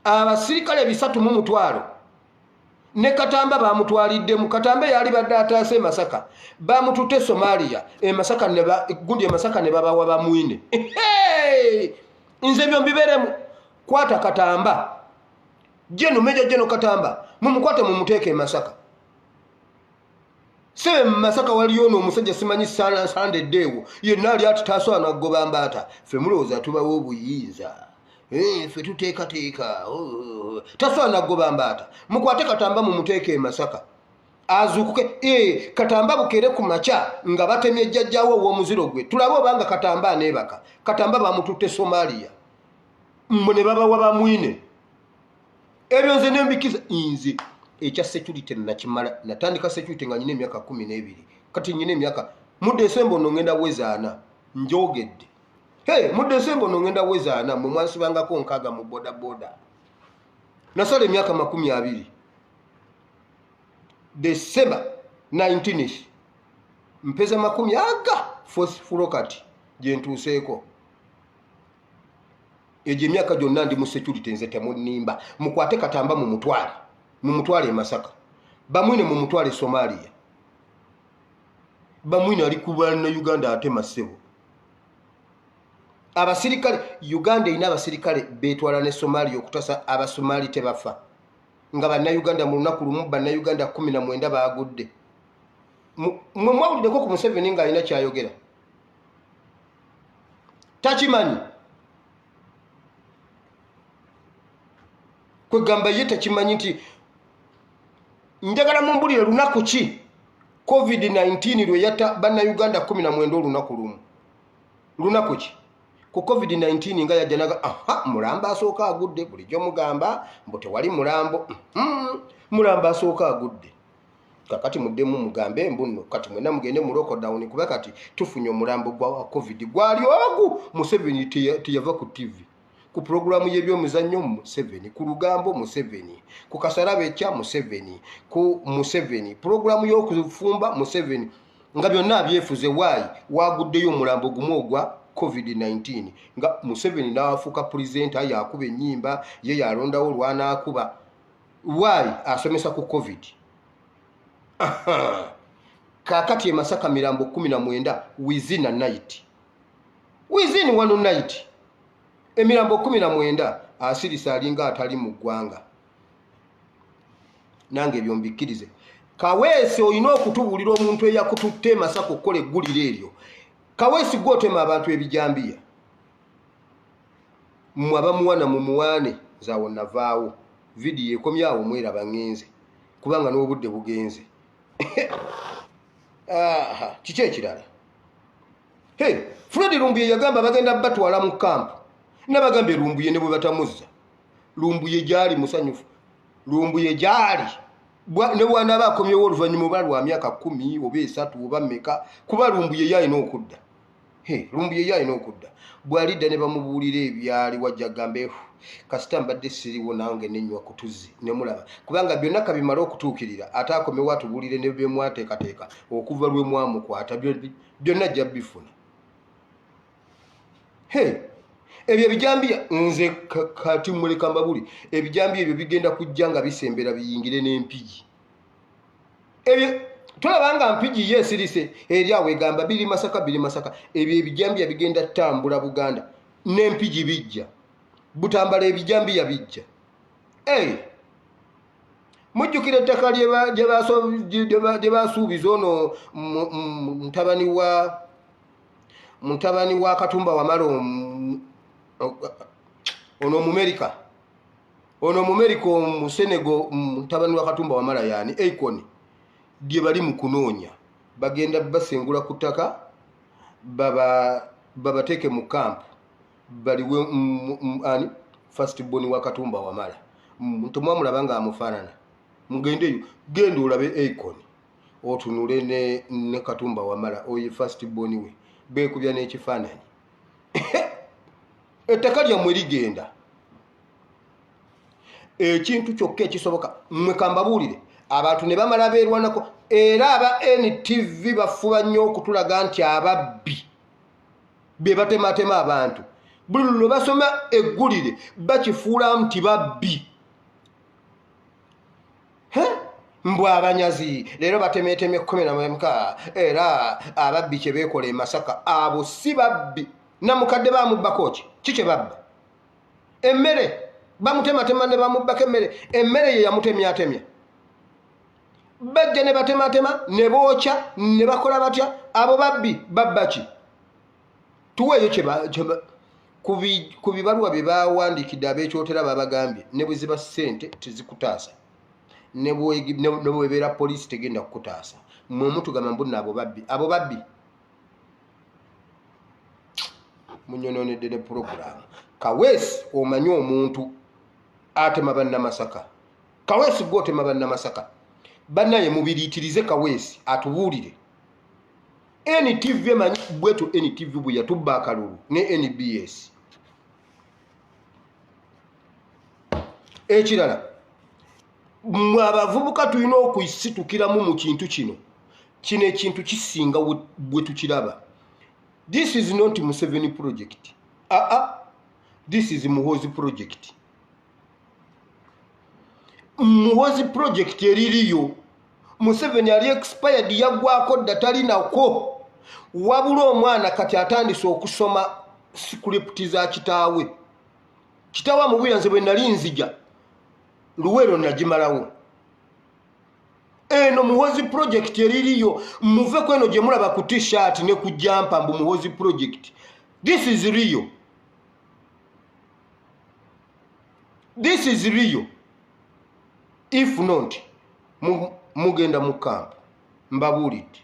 abasirikale 300 mu mutwalo ne Katamba bamutwalidde mu Katamba yali badde ataase Masaka bamututte Somalia Masaka gundi Masaka ne babawa bamwine nze byo mbiberemu kwata Katamba jeno meja jeno Katamba mumukwate mumuteeke Masaka. Sebe Masaka waliyo n'omusajja simanyi sana sande dewo yenna ali ati taso anagoba mbata fe mulowooza tubawo obuyinza fe tuteekateeka taso anagoba mbata mukwate Katamba mumuteeke Masaka azuukuke Katamba bukere ku macha nga batemye jjajjawo w'omuziro gwe tulabe obanga Katamba aneebaka. Katamba bamututte Somalia ne babawa bamwine. Ebyo nze nembikiza nze ekya security nakimala natandika security nga nyine emyaka 12 kati nyine emyaka mu December no ngenda wezaana njogedde mu December no ngenda wezaana mu mwansi bangako nkaga mu boda nasale emyaka 20 December 19 mpeza 10 aga force kati je ntuseeko eje myaka jonna ndi mu security nze temunimba mukwate Katamba mu mutwale Masaka bamwine mu mutwale Somalia bamwine ali kubana Uganda ate masebo abasirikale Uganda ina abasirikale betwala ne Somalia okutasa abasomali tebafa nga banna Uganda mu lunaku lumu banna Uganda 19 baagudde mwe mwawulideko ku Museveni nga alina kyayogera takimanyi kwegamba ye takimanyi nti njagala mumbulire lunaku ki COVID-19 lwe yatta banna Uganda 19 olunaku lumu lunaku ki ku COVID-19 nga yajjanaga mulamba asooka agudde bulijjo mugamba mbu tewali mulambo mulamba asooka agudde kakati muddemu mugambe mbuno kati mwena mugende mu lockdown kuba kati tufunye omulambo gwa COVID gwali ogu Museveni teyava ku TV ku programu y'ebyomuzannyo Museveni ku lugambo Museveni ku kasarabe kya Museveni ku Museveni programu y'okufumba Museveni nga byonna byefuze wayi waguddeyo omulambo gumu ogwa COVID-19 nga Museveni n'afuuka president yakuba ennyimba ye yalondawo olwana akuba wayi asomesa ku COVID. Kakati e Masaka mirambo 19 within a night within one night emirambo 19 asirisa alinga atali mu ggwanga. Nange byombikirize Kaweesi olina okutubuulira omuntu eyakututte Masaka okukola eggulire eryo. Kaweesi gw'otema abantu ebijambiya mmwe abamuwana mu muwaane zaawo navaawo vidiyo ekomyawo mweraba ngenze kubanga n'obudde bugenze. Kiki ekirala Fred Lumbuye yagamba bagenda batwala mu kampu nabagambye Lumbuye ne bwe batamuzza Lumbuye gyali musanyufu Lumbuye gyali ne bwana bakomyewo oluvannyuma balwa myaka 10 oba 3 oba mmeka kuba Lumbuye yalina okudda. Lumbuye yalina okudda bw'alidda ne bamubuulira ebyali wajja gambe kasita mbadde siriwo nange nenywa kutuzi ne mulaba kubanga byonna kabimala okutuukirira ataakomewo atubuulire ne bye mwateekateeka okuva lwe mwamukwata byonna ajja bifuna. Ebyo ebijambiya nze kati muleka mbabuli ebijambiya ebyo bigenda kujja nga bisembera biyingire n'empigi ebyo tulabanga mpigi yesirise eri awo egamba biri Masaka ebyo ebijambiya bigenda tambula Buganda n'empigi bijja Butambala ebijambiya bijja. Mujjukira ettaka lye basuubiza ono mutabani wa Katumba Wamala ono Mumerika mu Senegal mutabani wa Katumba Wamala yani Akon lye bali mu kunoonya bagenda basengula ku ttaka babateeke mu kampu baliwe ani first born wa Katumba Wamala ntumwamulaba nga amufaanana mugendeyo genda olabe Akon otunule ne Katumba Wamala oye first born we beekubya n'ekifaananyi ettaka lyammwe ligenda ekintu kyokka ekisoboka mmwe kambabuulire abantu ne bamala beerwanako era aba NTV bafuba nnyo okutulaga nti ababbi be batematema abantu buli lwe basoma eggulire bakifuula nti babbi mbw abanyazi leero batemeeteme 10 era ababbi kye beekola e Masaka abo si babbi namukadde bamubbako ki kye babba emmere bamutematema ne bamubbako emmere ye yamutemyatemya bajja ne batematema ne bookya ne bakola batya abo babbi babba ki tuweeyo ku bibaluwa bye bawandiikidde ab'ekyotera babagambye ne bwe ziba ssente tezikutaasa ne bwebeera poliisi tegenda kukutaasa mwe mutugamba mbunna abo babbi munyononedde ne puroguramu Kaweesi omanyi omuntu atema bannamasaka Kaweesi gwotema bannamasaka bannaye mubiriitirize Kaweesi atubuulire NTV emanyi bwetu NTV bwe yatubba akalulu ne NBS ekirala abavubuka tulina okuyisitukiramu mu kintu kino ekintu kisinga bwe tukiraba. This is not Museveni project. This is Muhoozi project. Muhoozi project eririyo Museveni ali expired yaggwako dda talinako wabula omwana kati atandise okusoma script za kitaawe amubuyanze bwe nali nzija Luwero nagimalawo eno Muhoozi project eririyo muve kweno gye mulaba ku t-shirt ne ku jampa mbu Muhoozi project. This is real. This is real. If not mugenda mu camp mbabuulidde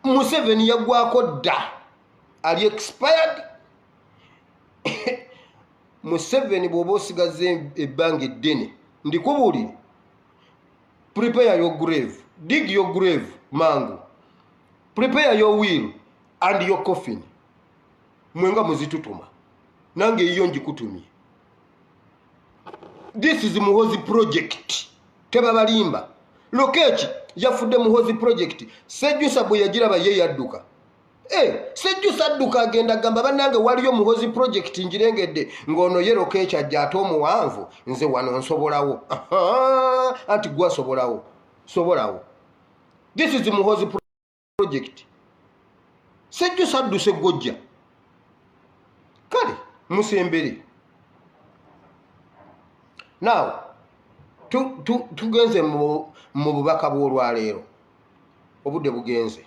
Museveni yaggwako dda ali expired. Museveni bw'oba osigaze ebbanga eddene ndikubuulire prepare your grave, dig your grave mangu, prepare your will and your coffin. Mwenga muzitutuma nange iyo njikutumye. This is Muhoozi project. Tebabalimba Lokeki yafudde Muhoozi project. Sejjusa bwe yagiraba ye yadduka. Sejjusa adduka agenda gamba bannange waliyo Muhoozi project njirengedde ng'ono ye Lokeki ajja ate omuwanvu nze wano nsobolawo. Anti gwa sobolawo. This is Muhoozi project. Sejjusa adduse gojja kale musembere. Now tugenze mu bubaka bw'olwaleero obudde bugenze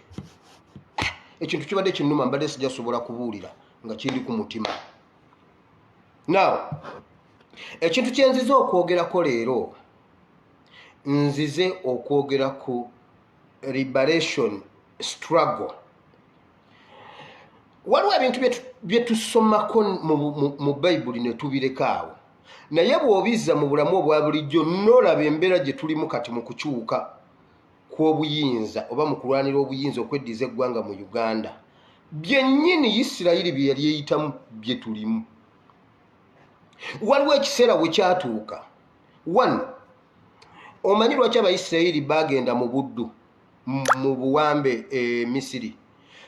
ekintu kibadde kinnuma mbadde sijasobola kubuulira nga kiri ku mutima. Now ekintu kye nzize okwogerako leero nzize okwogera ku liberation struggle. Waliwo ebintu bye tusomako mu Bayibuli ne tubirekaawo naye bw'obizza mu bulamu obwa bulijjo n'olaba embeera gye tulimu kati mu kukyuka kw'obuyinza oba mu kulwanira obuyinza okweddiza eggwanga mu Uganda byennyini Isirayiri bye yali eyitamu bye tulimu. Waliwo ekiseera we kyatuuka. Omanyi lwaki Abayisirayiri bagenda mu buddu mu buwambe Misiri?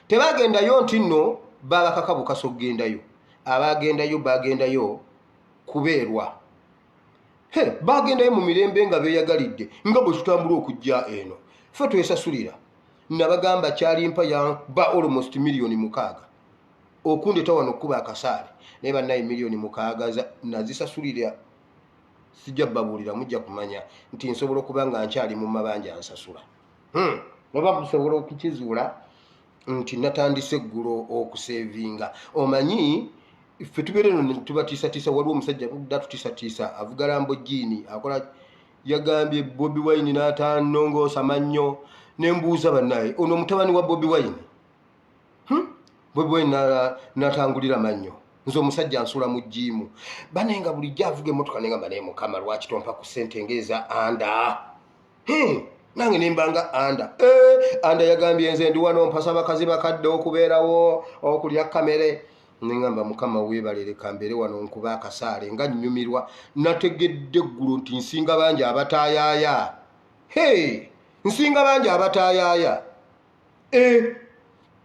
Tebagendayo nti nno babakakabukasa okgendayo. Abagendayo bagendayo kubeerwa. Bagendayo mu mirembe nga beeyagalidde nga bwe tutambula okujja eno. Ffe twesasulira. Nabagamba kyalimpa yamba almost million 6. Okundeta wano okuba akasaale naye bannaye million 6 nazisasulira. Sijja babuulira mujja kumanya nti nsobola okuba nga nkyali mu mabanja ansasula. Oba kusobola okukizuula nti natandise eggulo okusevinga. Omanyi ffe tubeera eno tubatiisatiisa. Waliwo omusajja datutiisatiisa avuga Lamborghini akola yagambye Bobi Wine n'atanongoosa mannyo ne mbuuza bannaye ono mutabani wa Bobi Wine. bwe natangulira mannyo nze omusajja nsula mu jiimu banenga bulijjo avuga emmotoka nengamba naye mukama lwaki tompa ku ssente ng'eza anda nange nembanga anda yagambye nze ndi wano mpasa bakazi bakadde okubeerawo okulya kamere nengamba mukama weebaleleka mbeere wano nkuba akasaale nga nnyumirwa nategedde eggulu nti nsinga bangi abataayaaya nsinga bangi abataayaaya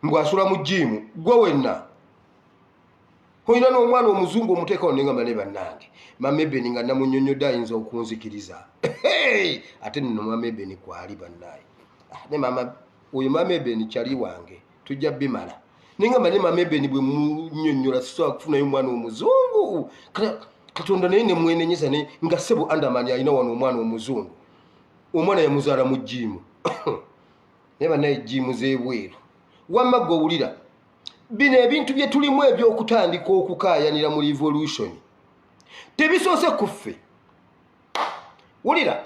mbwasula mu jiimu gwe wenna olina n'omwana omuzungu omuteekawo nengamba ne bannange mamebeni nga namunyonyodde ayinza okunzikiriza ate nno mamebeni kwali bannaaye ne mama oyo mamebeni kyali wange tujja bimala nengamba ne mamebeni bwe munyonyola sisobola kufunayo omwana omuzungu katonda naye nemwenenyeza nga ssebo andamani alina wano omwana omuzungu omwana yamuzaala mu jiimu naye bannaye jiimu z'ebweru wamma gwe owulira bino ebintu bye tulimu ebyokutandika okukaayanira mu revolution tebisoose ku ffe wulira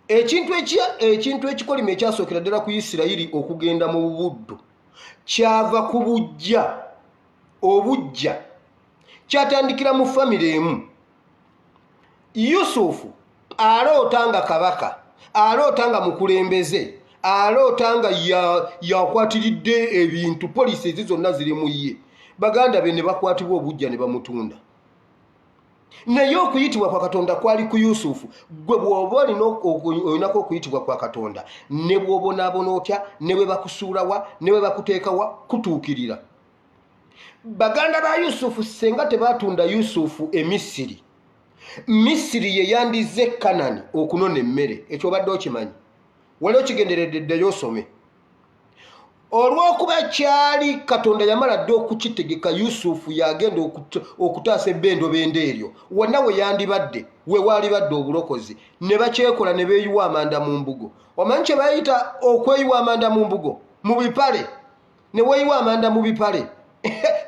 ekintu ekikolima ekyasookera ddala ku Isirayiri okugenda mu buddu kyava ku obujja kyatandikira mu famire emu. Yusufu aloota nga kabaka, aloota nga mukulembeze, aloota nga yakwatiridde ebintu, polisi ezo zonna ziri mu ye. Baganda be ne bakwatibwa obujja ne bamutunda. Naye okuyitibwa kwa Katonda kwali ku Yusufu. Gwe bw'oba olinako okuyitibwa kwa Katonda, ne bw'obonaabona otya, ne bwe bakusuulawa, ne bwe bakuteekawa, kutuukirira. Baganda ba Yusufu senga tebatunda Yusufu e Misiri. Misiri ye yandize Kanani okunona emmere. Ekyo obadde okimanyi. Wali okigenderedde ddeyo osome. Olw'okuba kyali Katonda yamala dde okukitegeka, Yusufu yagenda okutaasa ebbendo bendeeryo. Wonna we yandibadde, we waalibadde obulokozi. Ne bakyekola ne beeyiwa amanda mu mbugo. Omanyi kye bayita okweyiwa amanda mu mbugo? Mu bipale. Ne weeyiwa amanda mu bipale.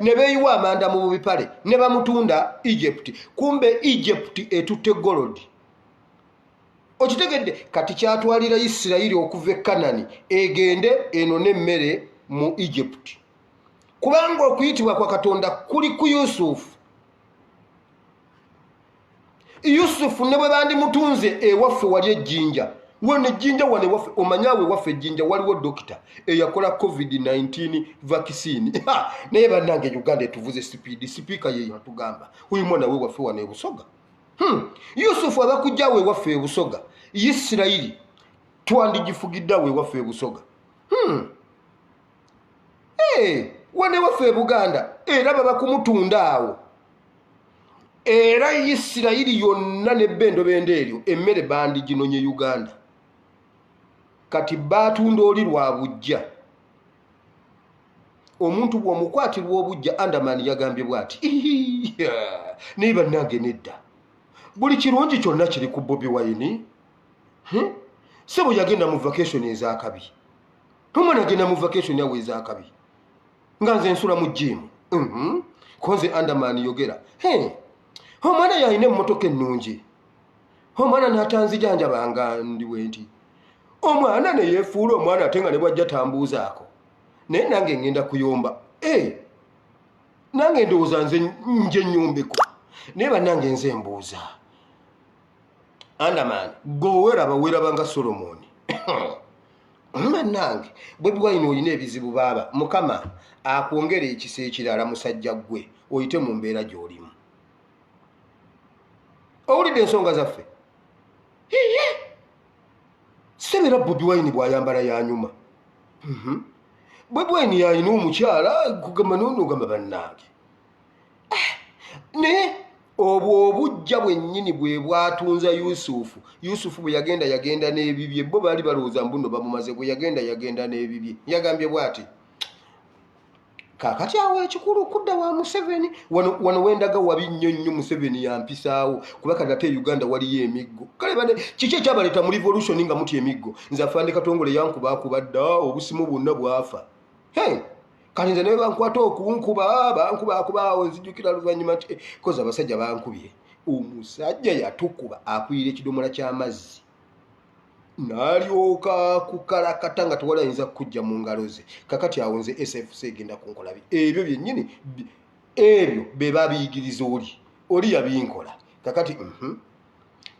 Ne beeyiwa amanda mu bipale. Ne bamutunda Egypt. Kumbe Egypt etutte golodi. Okitegedde kati kyatwalira Isirayiri okuva e Kanani egende enone emmere mu Egypt. Kubanga okuyitibwa kwa Katonda kuli ku Yusufu. Yusufu ne bwe bandimutunze ewaffe wali ejjinja. Wano ejjinja wane waffe, omanyawe waffe ejjinja waliwo dokita eyakola COVID-19 vaccine. Naye bannange Uganda etuvuze sipiika ye yatugamba oyo mwana we waffe wano ebusoga. Yusufu abakujja we waffe ebusoga. Isirayiri twandigifugidde we waffe ebusoga. Wane waffe e Buganda era baba kumutunda awo. Era Isirayiri yonna n'ebbendo bendeeryo emmere bandi ginonye Uganda. Kati batunda oli lwa bujja. Omuntu bw'omukwatirwa obujja Andamani yagambye bw'ati. Naye bannange nedda. Buli kirungi kyonna kiri ku Bobi Wine. Sebo yagenda mu vacation ez'akabi. Omwana agenda mu vacation yawe ez'akabi. Nga nze nsula mu gym. Konze Andamani yogera. Omwana yalina emmotoka ennungi. Omwana n'atanzijanjabanga ndiwe nti. Omwana ne yeefuula omwana ate nga ne bwajja tambuuzaako. Naye nange ngenda kuyomba. Nange ndowooza nze nje nyombeko. Naye bannange nze mbuuza. Andamani weeraba nga Solomoni. Bannange Bobi Wine olina ebizibu baaba. Mukama akwongera ekisa ekirala musajja gwe oyite mu mbeera gy'olimu. Owulidde ensonga zaffe? Sebera Bobi Wine bw'ayambala yanyuma. Bobi Wine yalina omukyala kugamba n'onogamba bannange. Ne obwo obujja bwennyini bwe bwatunza Yusufu. Yusufu bwe yagenda n'ebibye. Bo baali balowooza mbuno bamumaze bwe yagenda n'ebibye. Yagambye bw'ati. Kaakati awo ekikulu kudda wa Museveni. Wano wendaga wabi nnyo Museveni yampisaawo. Kuba kati ate Uganda waliyo emiggo. Kale bane kiki ekyabaleeta mu revolution nga muti emiggo. Nze afande Katongole yankuba dda obusimu bwonna bwafa. Kati nze ne bankwata bankuba awo nzijukira luvannyuma nti koza abasajja bankubye. Omusajja yatukuba akwira ekidomola ky'amazzi. n'alyoka kukalakata nga tewalayinza kujja mu ngalo ze. Kakati awo nze SFC egenda kunkola ebyo byennyini, ebyo be babiyigiriza oli yabinkola. Kakati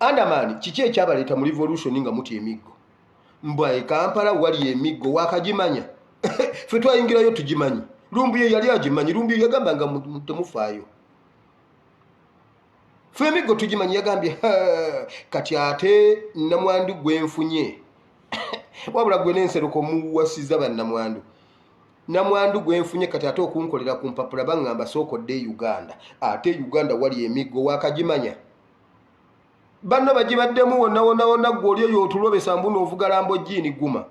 Andamani kiki ekyabaleeta mu revolution nga muti emiggo? Mbwa e Kampala wali emiggo wakagimanya. Ffe twayingirayo tugimanyi. Lumbuye yali agimanyi, Lumbuye yagambanga temufaayo. Ffe emiggo tugimanyi, yagambye kati ate Namwandu gwenfunye. Wabula gwe n'enseruko muwasiza bannamwandu. Namwandu gwenfunye kati ate okunkolera ku mpapula baŋŋamba sookodde Uganda. Ate Uganda wali emiggo wakagimanya. Banno bagibaddemu wonna gwe oli eyo otulobesa mbu n'ovuga Lamborghini guma.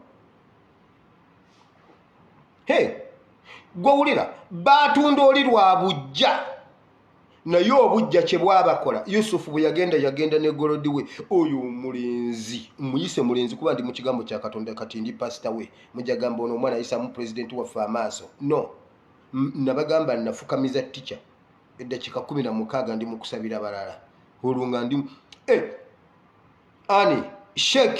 Gwe wulira baatunda oli lwa bujja. Naye obujja kye bwabakola Yusufu bwe yagenda ne golodi we, oyo omulenzi muyise mulenzi kuba ndi mu kigambo kya Katonda kati ndi pastor we, mujagamba ono omwana ayisamu president waffe amaaso. No, nabagamba nafukamiza teacher eddakiika 16 ndi mu kusabira balala. Olunga ndi ani Sheikh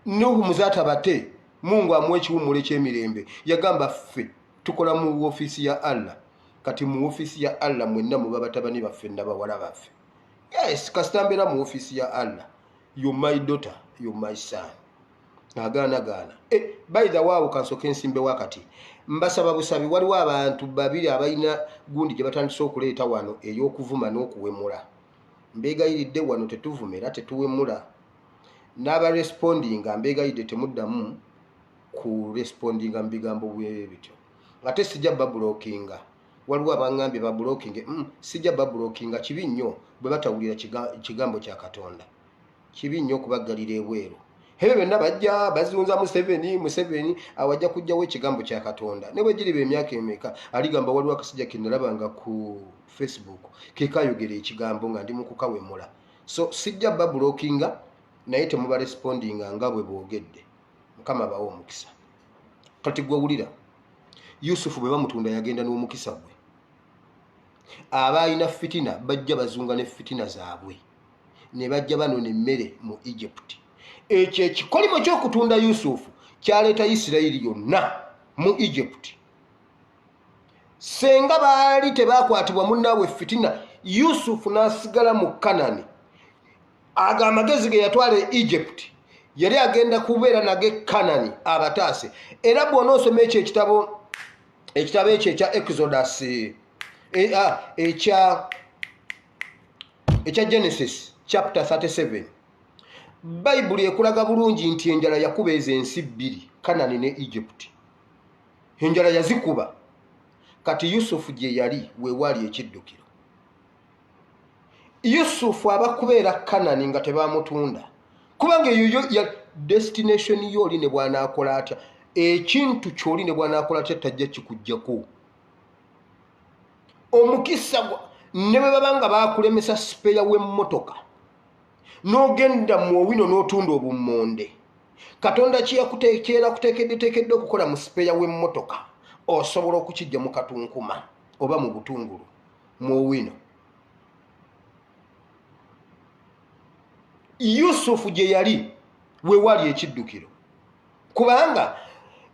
Nuhu Muzata Bate Mungu amwe ekiwumule ky'emirembe yagamba ffe tukola mu ofisi ya Allah. Kati mu ofisi ya Allah mwenna muba batabani baffe n'abawala baffe. Yes, kasitambera mu ofisi ya Allah. You my daughter, you my son. Agana. By the way, kansoke nsimbe wakati. Mbasaba busabi waliwo abantu babiri abayina gundi gye batandise okuleeta wano ey'okuvuma n'okuwemula. Mbeegayiridde wano tetuvumera tetuwemula. N'aba respondinga mbeegayidde temuddamu ku respondinga mu bigambo bw'ebityo. Ate sijja bablockinga. Waliwo abangambye ba blocking sijja ba blockinga kibi nnyo bwe batawulira kigambo kya Katonda. Kibi nnyo kubagalira ebweru. Hebe benna bajja bazunza Museveni awajja kujjawo ekigambo kya Katonda. Ne bwe giriba emyaka emeka aligamba waliwo akasijja kinalabanga ku Facebook kekayogera ekigambo nga ndi mu kukawemula. So sijja ba blockinga naye temuba respondinga nga bwe boogedde. Mukama bawo omukisa. Kati gwe wulira Yusufu bwe bamutunda yagenda n'omukisa gwe. Abaayina fitina bajja bazunga ne fitina zaabwe. Ne bajja banona emmere mu Egypt. Ekyo ekikolimo ky'okutunda Yusufu kyaleeta Isirayiri yonna mu Egypt. Senga baali tebakwatibwa munnaabwe fitina, Yusufu n'asigala mu Kanani. Aga amagezi ge yatwala e Egypt yali agenda kubeera nage Kanani abataase. Era bw'onoosoma ekyo ekitabo ekyo ekya Exodus ekya Genesis chapter 37, Bible ekulaga bulungi nti enjala yakuba ezo ensi bbiri, Kanani ne Egypt. Enjala yazikuba. Kati Yusufu gye yali weewali ekiddukiro. Yusufu abakubeera Kanani nga tebamutunda. Kubanga eyo ya destination yoli ne bwanaakola atya. Ekintu kyoli ne bwanaakola atya tajja kikujjako. Omukisa ne bwe babanga baakulemesa sipeya w'emmotoka n'ogenda mu owino n'otunda obummonde, Katonda kiyakuteekera kuteekedde okukola mu sipeya w'emmotoka osobola okukijja mu katunkuma oba mu butungulu mu owino. Yusufu gye yali weewali ekiddukiro, kubanga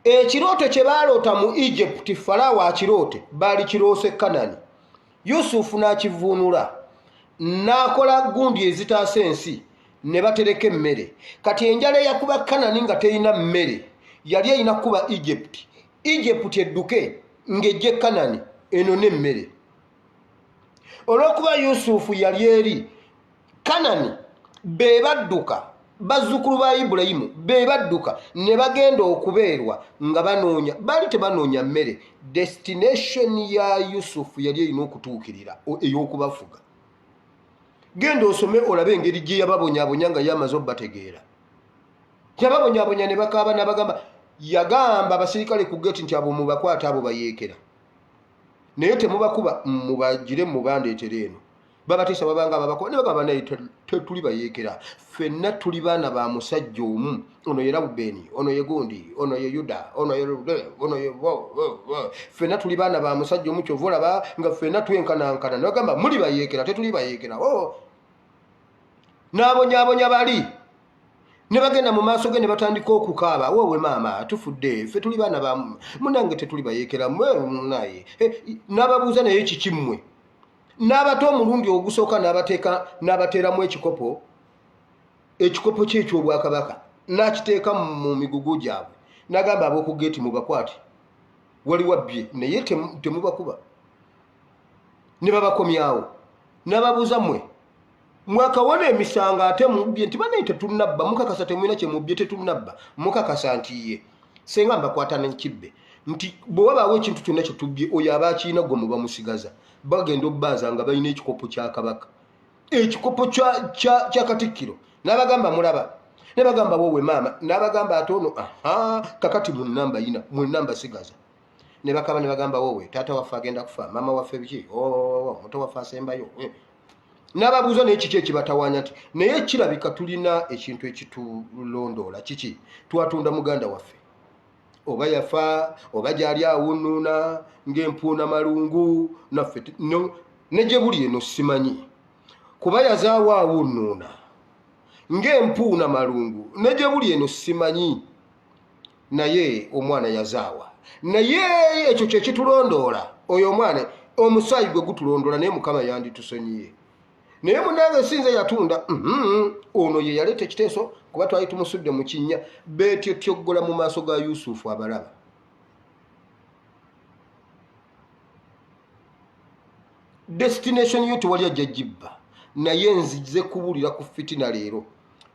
ekirooto kye baaloota mu Egypt Falaawo akiroote baali kiroose Kanani. Yusufu n'akivuunula n'akola gundi ezitaasa ensi ne batereka emmere. Kati enjala eyakuba Kanani nga terina mmere yali erina kuba Egypt. Egypt edduke ng'ejje Kanani eno n'emmere. Olw'okuba Yusufu yali eri Kanani be badduka bazzukulu ba Ibulayimu be badduka ne bagenda okubeerwa nga banoonya, baali tebanoonya mmere. Destination ya Yusufu yali erina okutuukirira ey'okubafuga. Genda osome olabe engeri gye yababonyaabonya nga yamaze obbategeera. Yababonyaabonya ne bakaaba n'abagamba, yagamba abasirikale ku geti nti abo mubakwata abo bayeekera. Naye temubakuba mubagire mubandeetere eno. Babatiisa babanga ababakuba ne bagamba naye tetuli bayeekera. Ffenna tuli baana ba musajja omu. Ono ye Lawubeeni, ono ye Gundi, ono ye Yuda, ono ye ffenna tuli baana ba musajja omu kyova olaba nga ffenna twenkanankana. Ne bagamba muli bayeekera, tetuli bayeekera. N'abonyaabonya bali ne bagenda mu maaso ge ne batandika okukaaba wowe maama tufudde ffe tuli baana bamu munange tetuli bayeekera naye n'ababuuza naye kikimmwe n'abato omulundi ogusooka n'abateeramu ekikopo kye eky'obwakabaka n'akiteeka mu migugu gyabwe n'agamba ab'oku geeti mubakwate wali wabbye naye temubakuba ne babakomyawo n'ababuuza mmwe mwakawona emisanga ate mubbye nti banaye tetunnabba mukakasa temulina kye mubbye tetunnabba mukakasa nti ye senga mbakwata nekibbe nti bwe wabaawo ekintu kyonna kye tubbye oyo aba akiina gwe muba musigaza bagenda obbaaza nga balina ekikopo kya kabaka ekikopo kya katikkiro n'abagamba mulaba ne bagamba wowe maama n'abagamba ate ono kakati mu nnamba yina mu nnamba sigaza ne bakaba ne bagamba wowe taata waffe agenda kufa maama waffe biki muto waffe asembayo n'ababuuza naye kiki ekibatawaanya nti naye kirabika tulina ekintu ekitulondoola kiki twatunda muganda waffe oba yafa oba gyali awunuuna ng'empuuna malungu naffe ne gye buli eno simanyi kuba yazaawo awunuuna ng'empuuna malungu ne gye buli eno simanyi naye omwana yazaawa naye ekyo kye kitulondoola oyo omwana omusaayi gwe gutulondoola naye mukama yanditusonyiye naye munange sinze yatunda ono ye yaleeta ekiteeso kuba twali tumusudde mu kinnya beetyotyogola mu maaso ga Yusufu abalaba destination yo tewali ajja gibba naye nzize kubuulira ku fitina leero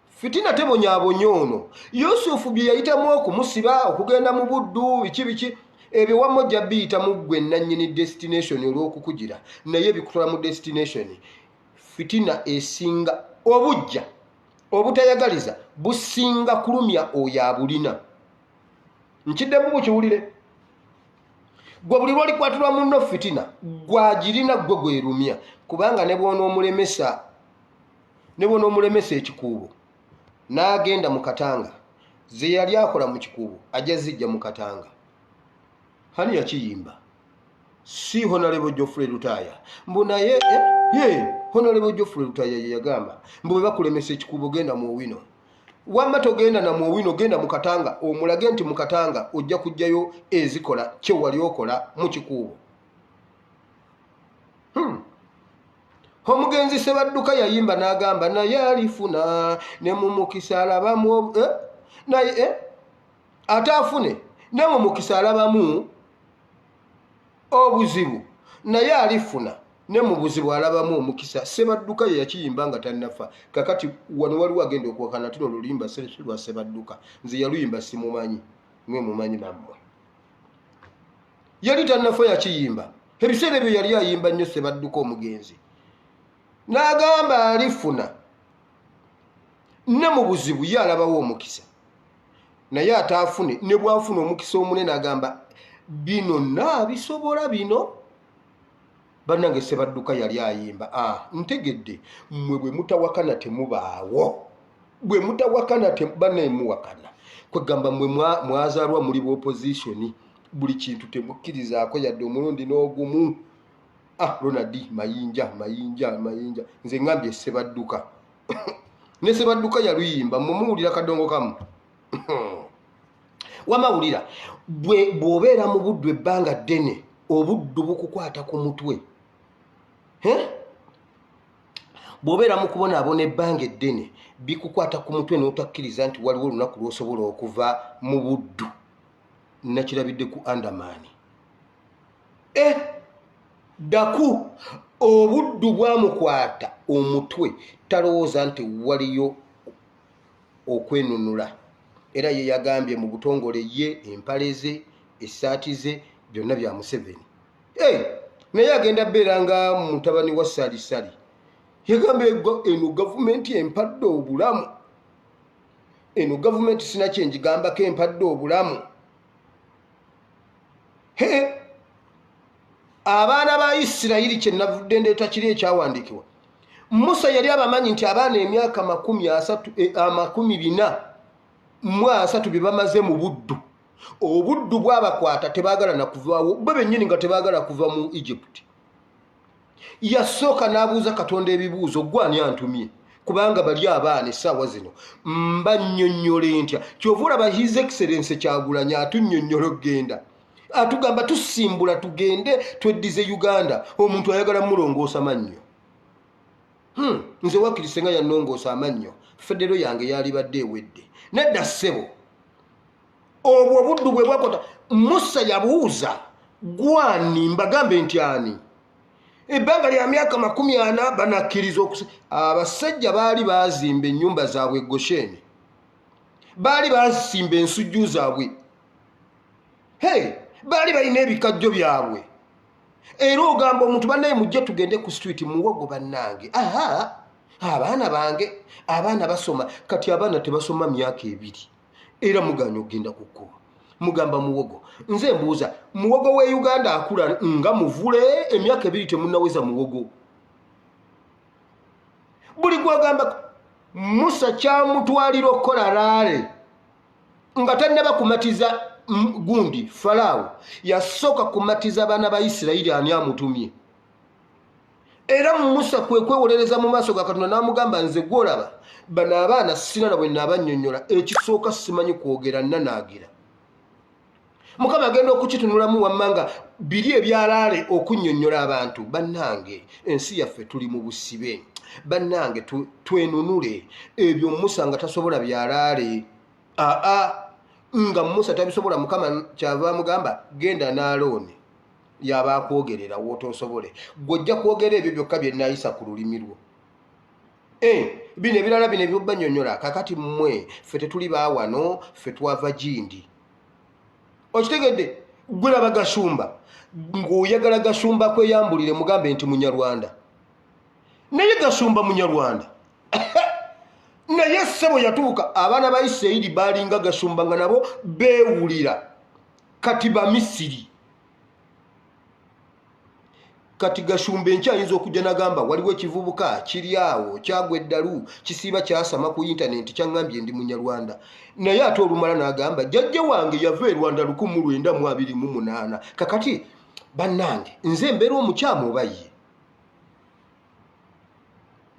fitina tebonyaabonya ono Yusufu bye yayitamu okumusiba okugenda mu buddu biki ebyo wamojja biyita mu ggwe nannyini destination olw'okukugira naye bikutwala mu destination fitina esinga obujja obutayagaliza businga kulumya oyo abulina nkiddemu bukiwulire gwe buli lwolikwatulwa munno fitina gwagirina gwe gwerumya kubanga ne bw'onoomulemesa ekikuubo n'agenda mu katanga ze yali akola mu kikuubo ajja zijja mu katanga hani yakiyimba si Honorable Geoffrey Lutaya mbu naye Honorable Geoffrey Lutaya ye yagamba mbu bwe bakulemesa ekikuubo genda mu owino wamma togenda na mu owino genda mu katanga omulage nti mu katanga ojja kujjayo ezikola kye wali okola mu kikuubo omugenzi Sebadduka yayimba n'agamba naye alifuna ne mu mukisa alabamu naye ate afune ne mu mukisa alabamu obuzibu naye alifuna ne mu buzibu alabamu omukisa Sebadduka ye yakiyimba nga tannafa kakati wano waliwo agenda okuwakana tuno oluyimba lwa Sebadduka nze yaluyimba simumanyi mwe mumanyi nammwe yali tannafa yakiyimba ebiseera ebyo yali ayimba nnyo Sebadduka omugenzi n'agamba alifuna ne mu buzibu ye alabawo omukisa naye ataafune ne bwafuna omukisa omunene agamba bino naabisobola bino bannange Sebadduka yali ayimba ntegedde mmwe bwe mutawakana temubaawo bwe mutawakana banemuwakana kwegamba mmwe mwazaalwa muli b'opposition buli kintu temukkirizaako yadde omulundi n'ogumu Ronald mayinja nze ngambye Sebadduka ne Sebadduka yaluyimba mumuwulira kadongo kamu wamawulira bw'obeera mu buddu ebbanga ddene obuddu bukukwata ku mutwe bw'obeera mu kubonaabona ebbanga eddene bikukwata ku mutwe n'otakkiriza nti waliwo olunaku lw'osobola okuva mu buddu nakirabidde ku Andamani daku obuddu bwamukwata omutwe talowooza nti waliyo okwenunula era ye yagambye mu butongole ye empale ze essaati ze byonna bya Museveni naye agenda beera nga mutabani wa Salisali yagambye eno gavumenti empadde obulamu eno gavumenti sinakye njigambako empadde obulamu abaana ba Isirayiri kye navudde ndeeta kiri ekyawandiikibwa Musa yali abamanyi nti abaana emyaka 430 bye bamaze mu buddu obuddu bwabakwata tebaagala nakuvaawo bo bennyini nga tebaagala kuva mu Egypt yasooka n'abuuza Katonda ebibuuzo gwani antumye kubanga bali abaana essaawa zino mbannyonnyole ntya kyova olaba his excellence Kyagulanyi atunnyonnyola okgenda atugamba tusimbula tugende tweddize Uganda omuntu ayagala mulongoosa mannyo nze wakkirize nga yannongoosa amannyo federo yange yali badde ewedde nedda ssebo obwo buddu bwe bwakota Musa yabuuza gwani mbagambe nti ani ebbanga lya myaka 40 banakkiriza abasajja baali baazimba ennyumba zaabwe Gosheni baali baazimba ensujju zaabwe baali balina ebikajjo byabwe era ogamba omuntu bannaye mujje tugende ku street muwogo bannange abaana bange abaana basoma kati abaana tebasoma myaka 2 era muganya ogenda kukkuba mugamba muwogo nze mbuuza muwogo we Uganda akula nga muvule emyaka 2 temunnaweza muwogo buli gwagamba Musa kyamutwalira okukola laale nga tannaba kumatiza gundi Farao yasooka kumatiza abaana ba Isirayiri ani amutumye era Musa kwe kwewolereza mu maaso ga Katonda n'amugamba nze gwolaba bano abaana sina nabwe nnabannyonnyola ekisooka simanyi kwogera nnanaagira Mukama agenda okukitunulamu wammanga biri ebyalaale okunnyonnyola abantu bannange ensi yaffe tuli mu busibe bannange twenunule ebyo Musa nga tasobola byalaale nga Musa tabisobola Mukama kyava mugamba genda n'Alooni yaba akwogerera wootosobole gwojja kwogera ebyo byokka bye nayisa ku lulimi lwo bino ebirala bino ebyobbannyonnyola kakati mmwe ffe tetuli baawano ffe twava Gindi okitegedde gwe laba Gashumba ng'oyagala Gashumba kweyambulire mugambe nti Munyarwanda naye Gashumba Munyarwanda naye ssebo yatuuka abaana ba Isirayiri baalinga Gashumba nga nabo beewulira kati ba Misiri kati Gashumba enkya okujja nagamba waliwo ekivubuka kiri awo kyagwa eddalu kisiiba kyasama ku intaneti kyangambye ndi Munyarwanda naye ate olumala n'agamba jjajja wange yava e Rwanda 1928 kakati bannange nze mbeera omukyamu oba ye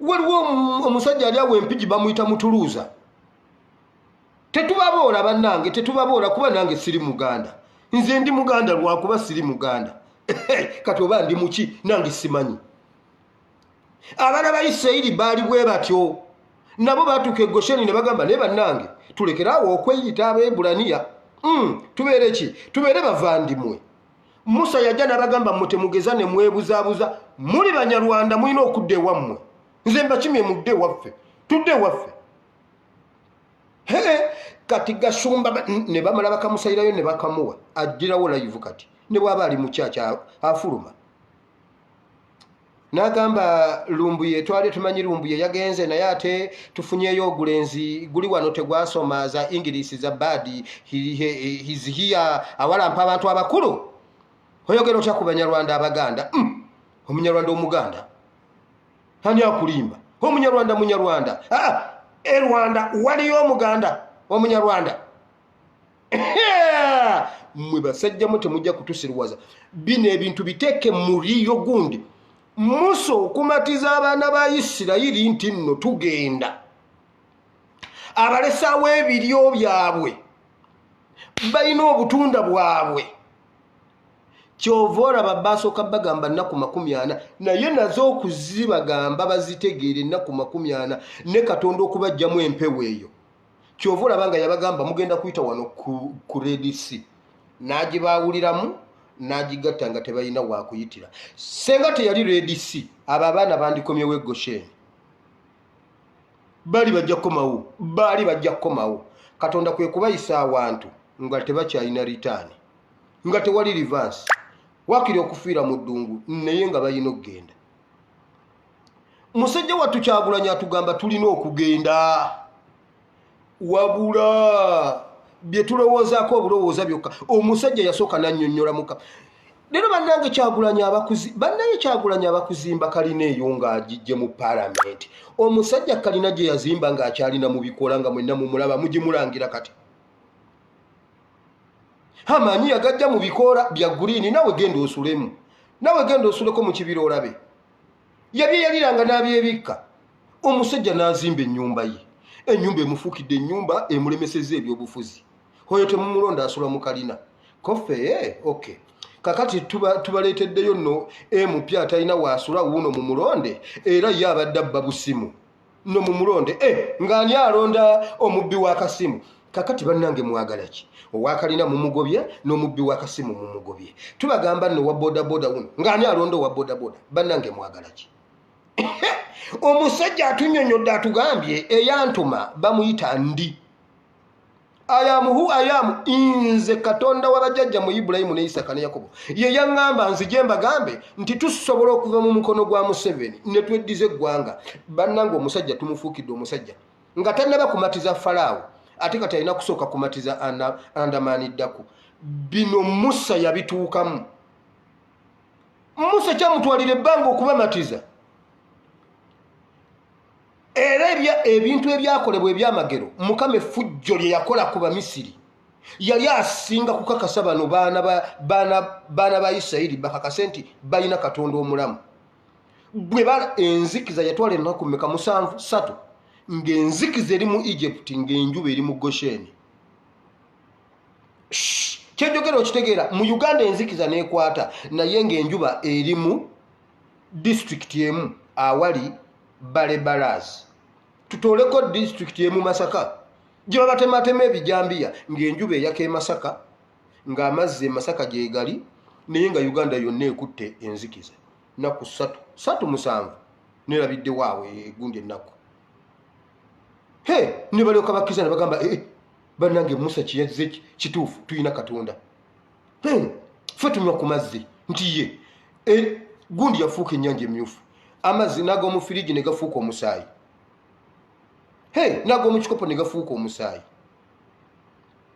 waliwo omusajja ali awo empigi bamuyita Mutuluuza tetubaboola bannange tetubaboola kuba nange siri Muganda nze ndi Muganda lwakuba siri Muganda kati oba ndi muki nange simanyi abaana ba Isirayiri baali bwe batyo nabo batuuka e Gosheni ne bagamba naye bannange tulekeraawo okweyita Abaebbulaniya tubeere ki tubeere bavandimwe Musa yajja n'abagamba mmwe temugeza ne mwebuzaabuza muli Banyarwanda mulina okudda ewammwe nze mbakimye mudde waffe tudde waffe kati Gashumba ne bamala bakamusayirayo ne bakamuwa ajjirawo live kati ne bwaba ali mukyakya afuluma n'agamba Lumbuye twali tumanyi Lumbuye yagenze naye ate tufunyeyo ogulenzi guli wano tegwasoma za English za badi his here awalampa abantu abakulu oyogera otya ku Banyarwanda Abaganda Omunyarwanda Omuganda hani akulimba Munyarwanda e Rwanda waliyo Omuganda Omunyarwanda mwe basajja mu temujja kutusirwaza bino ebintu biteeke muriyo gundi Musa okumatiza abaana ba Isirayiri nti nno tugenda abalesaawo ebiryo byabwe balina obutunda bwabwe kyova olaba basooka bagamba nnaku 40 naye nazo okuzibagamba bazitegeere nnaku 40 ne Katonda okubajjamu empewo eyo kyova olaba nga yabagamba mugenda kuyita wano ku Red Sea n'agibaawuliramu n'agigatta nga tebalina wakuyitira senga teyali Red Sea abo abaana bandikomyewo e Gosheni baali bajja kukomawo Katonda kwe kubayisa awantu nga tebakyalina ritaani nga tewali reverse wakiri okufiira mu ddungu naye nga balina okugenda musajja wattu Kyagulanyi atugamba tulina okugenda wabula bye tulowoozaako obulowooza byokka omusajja yasooka nannyonnyola muka leero bannange Kyagulanyi abakuzimba kalina eyo ng'agijje mu paalamenti omusajja kalina gye yazimba ng'akyalina mu bikola nga mwenna mumulaba mugimulangira kati amanyi yagajja mu bikoola bya guliini nawe genda osuleko mu kibira olabe yabye yaliranga n'abyebikka omusajja n'azimba ennyumba ye, ennyumba emufuukidde ennyumba emulemeseza ebyobufuzi, oyo temumulonda asula mu kalina kofe okay. Kakati tubaleeteddeyo nno mupya atalina waasula wuuno mu mulonde era ye abadde abba busimu no mu mulonde ng'ani alonda omubbi w'akasimu. Kakati bannange mwagala ki? Owakalina mumugobye n'omubbi w'akasimu mumugobye. Tubagamba nno wa bodaboda wuno ng'ani alonda owa bodaboda. Bannange mwagala ki? Omusajja atunnyonnyodde atugambye eyantuma bamuyita ndi. Ayamu inze Katonda w'abajjajja mu Ibulayimu ne Isaka ne Yakobo ye yaŋŋamba nzije mbagambe nti tusobola okuva mu mukono gwa Museveni ne tweddiza eggwanga. Bannange omusajja tumufuukidde omusajja nga tannaba kumatiza Falaawo ate kati alina kusooka kumatiza Andamaniddako. Bino Musa yabituukamu. Musa kyamutwalira ebbanga okubamatiza. Era ebintu ebyakolebwa ebyamagero Mukama effujjo lye yakola ku Bamisiri yali asinga kukakasa bano baana ba Isirayiri bakakase nti balina Katonda omulamu. Bwe bala enzikiza yatwala ennaku mmeka 7 ng'enzikiza eri mu Egypt ng'enjuba eri mu Gosheni. Kyejjogera okitegeera mu Uganda enzikiza n'ekwata naye ng'enjuba eri mu district emu awali Balebaraz. Tutoleko district emu Masaka gye babatematema ebijambiya ng'enjuba eyaka Masaka ng'amazzi Masaka gye gali naye nga Uganda yonna ekutte enzikiza. Naku 7 nerabidde waawe egundi ennaku. Ne balyoka bakkiza ne bagamba bannange Musa kiyazze kituufu tulina Katonda. Ffe tunywa ku mazzi nti ye gundi yafuuka ennyanja emyufu. Amazzi n'ag'omu firigi ne gafuuka omusaayi. N'ag'omu kikopo ne gafuuka omusaayi.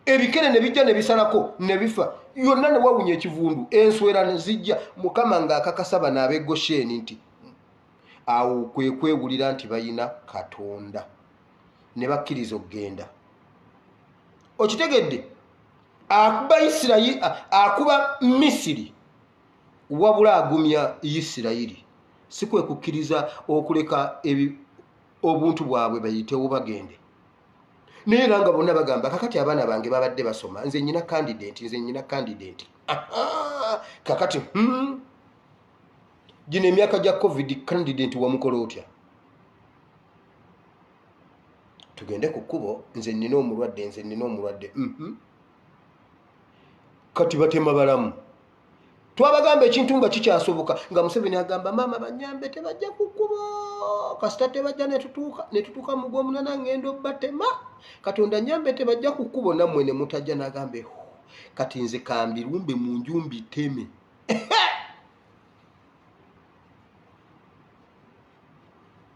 Ebikere ne bijja ne bisalako ne bifa. Yonna ne wawunya ekivundu. Enswera ne zijja. Mukama ng'akakasa bano ab'e Gosheni nti awo kwe kwewulira nti bayina Katonda. Ne bakkiriza okugenda. Okitegedde? Akuba Isirayiri, akuba Misiri wabula agumya Isirayiri. Si kwe kukkiriza okuleka obuntu bwabwe bayitewo bagende. Naye era nga bonna bagamba kakati abaana bange babadde basoma nze nnyina candidate. Kakati gino emyaka gya COVID candidate wamukola otya? Tugende ku kkubo nze nnina omulwadde. Kati batema balamu. Twabagamba ekintu nga kikyasoboka nga Museveni agamba maama banyambe tebajja ku kkubo kasita tebajja ne tutuuka mu gw'omunana ngendo batema Katonda nyambe tebajja ku kkubo nammwe ne mutajja nagambe kati nze kambirumbe mu nju mbiteme.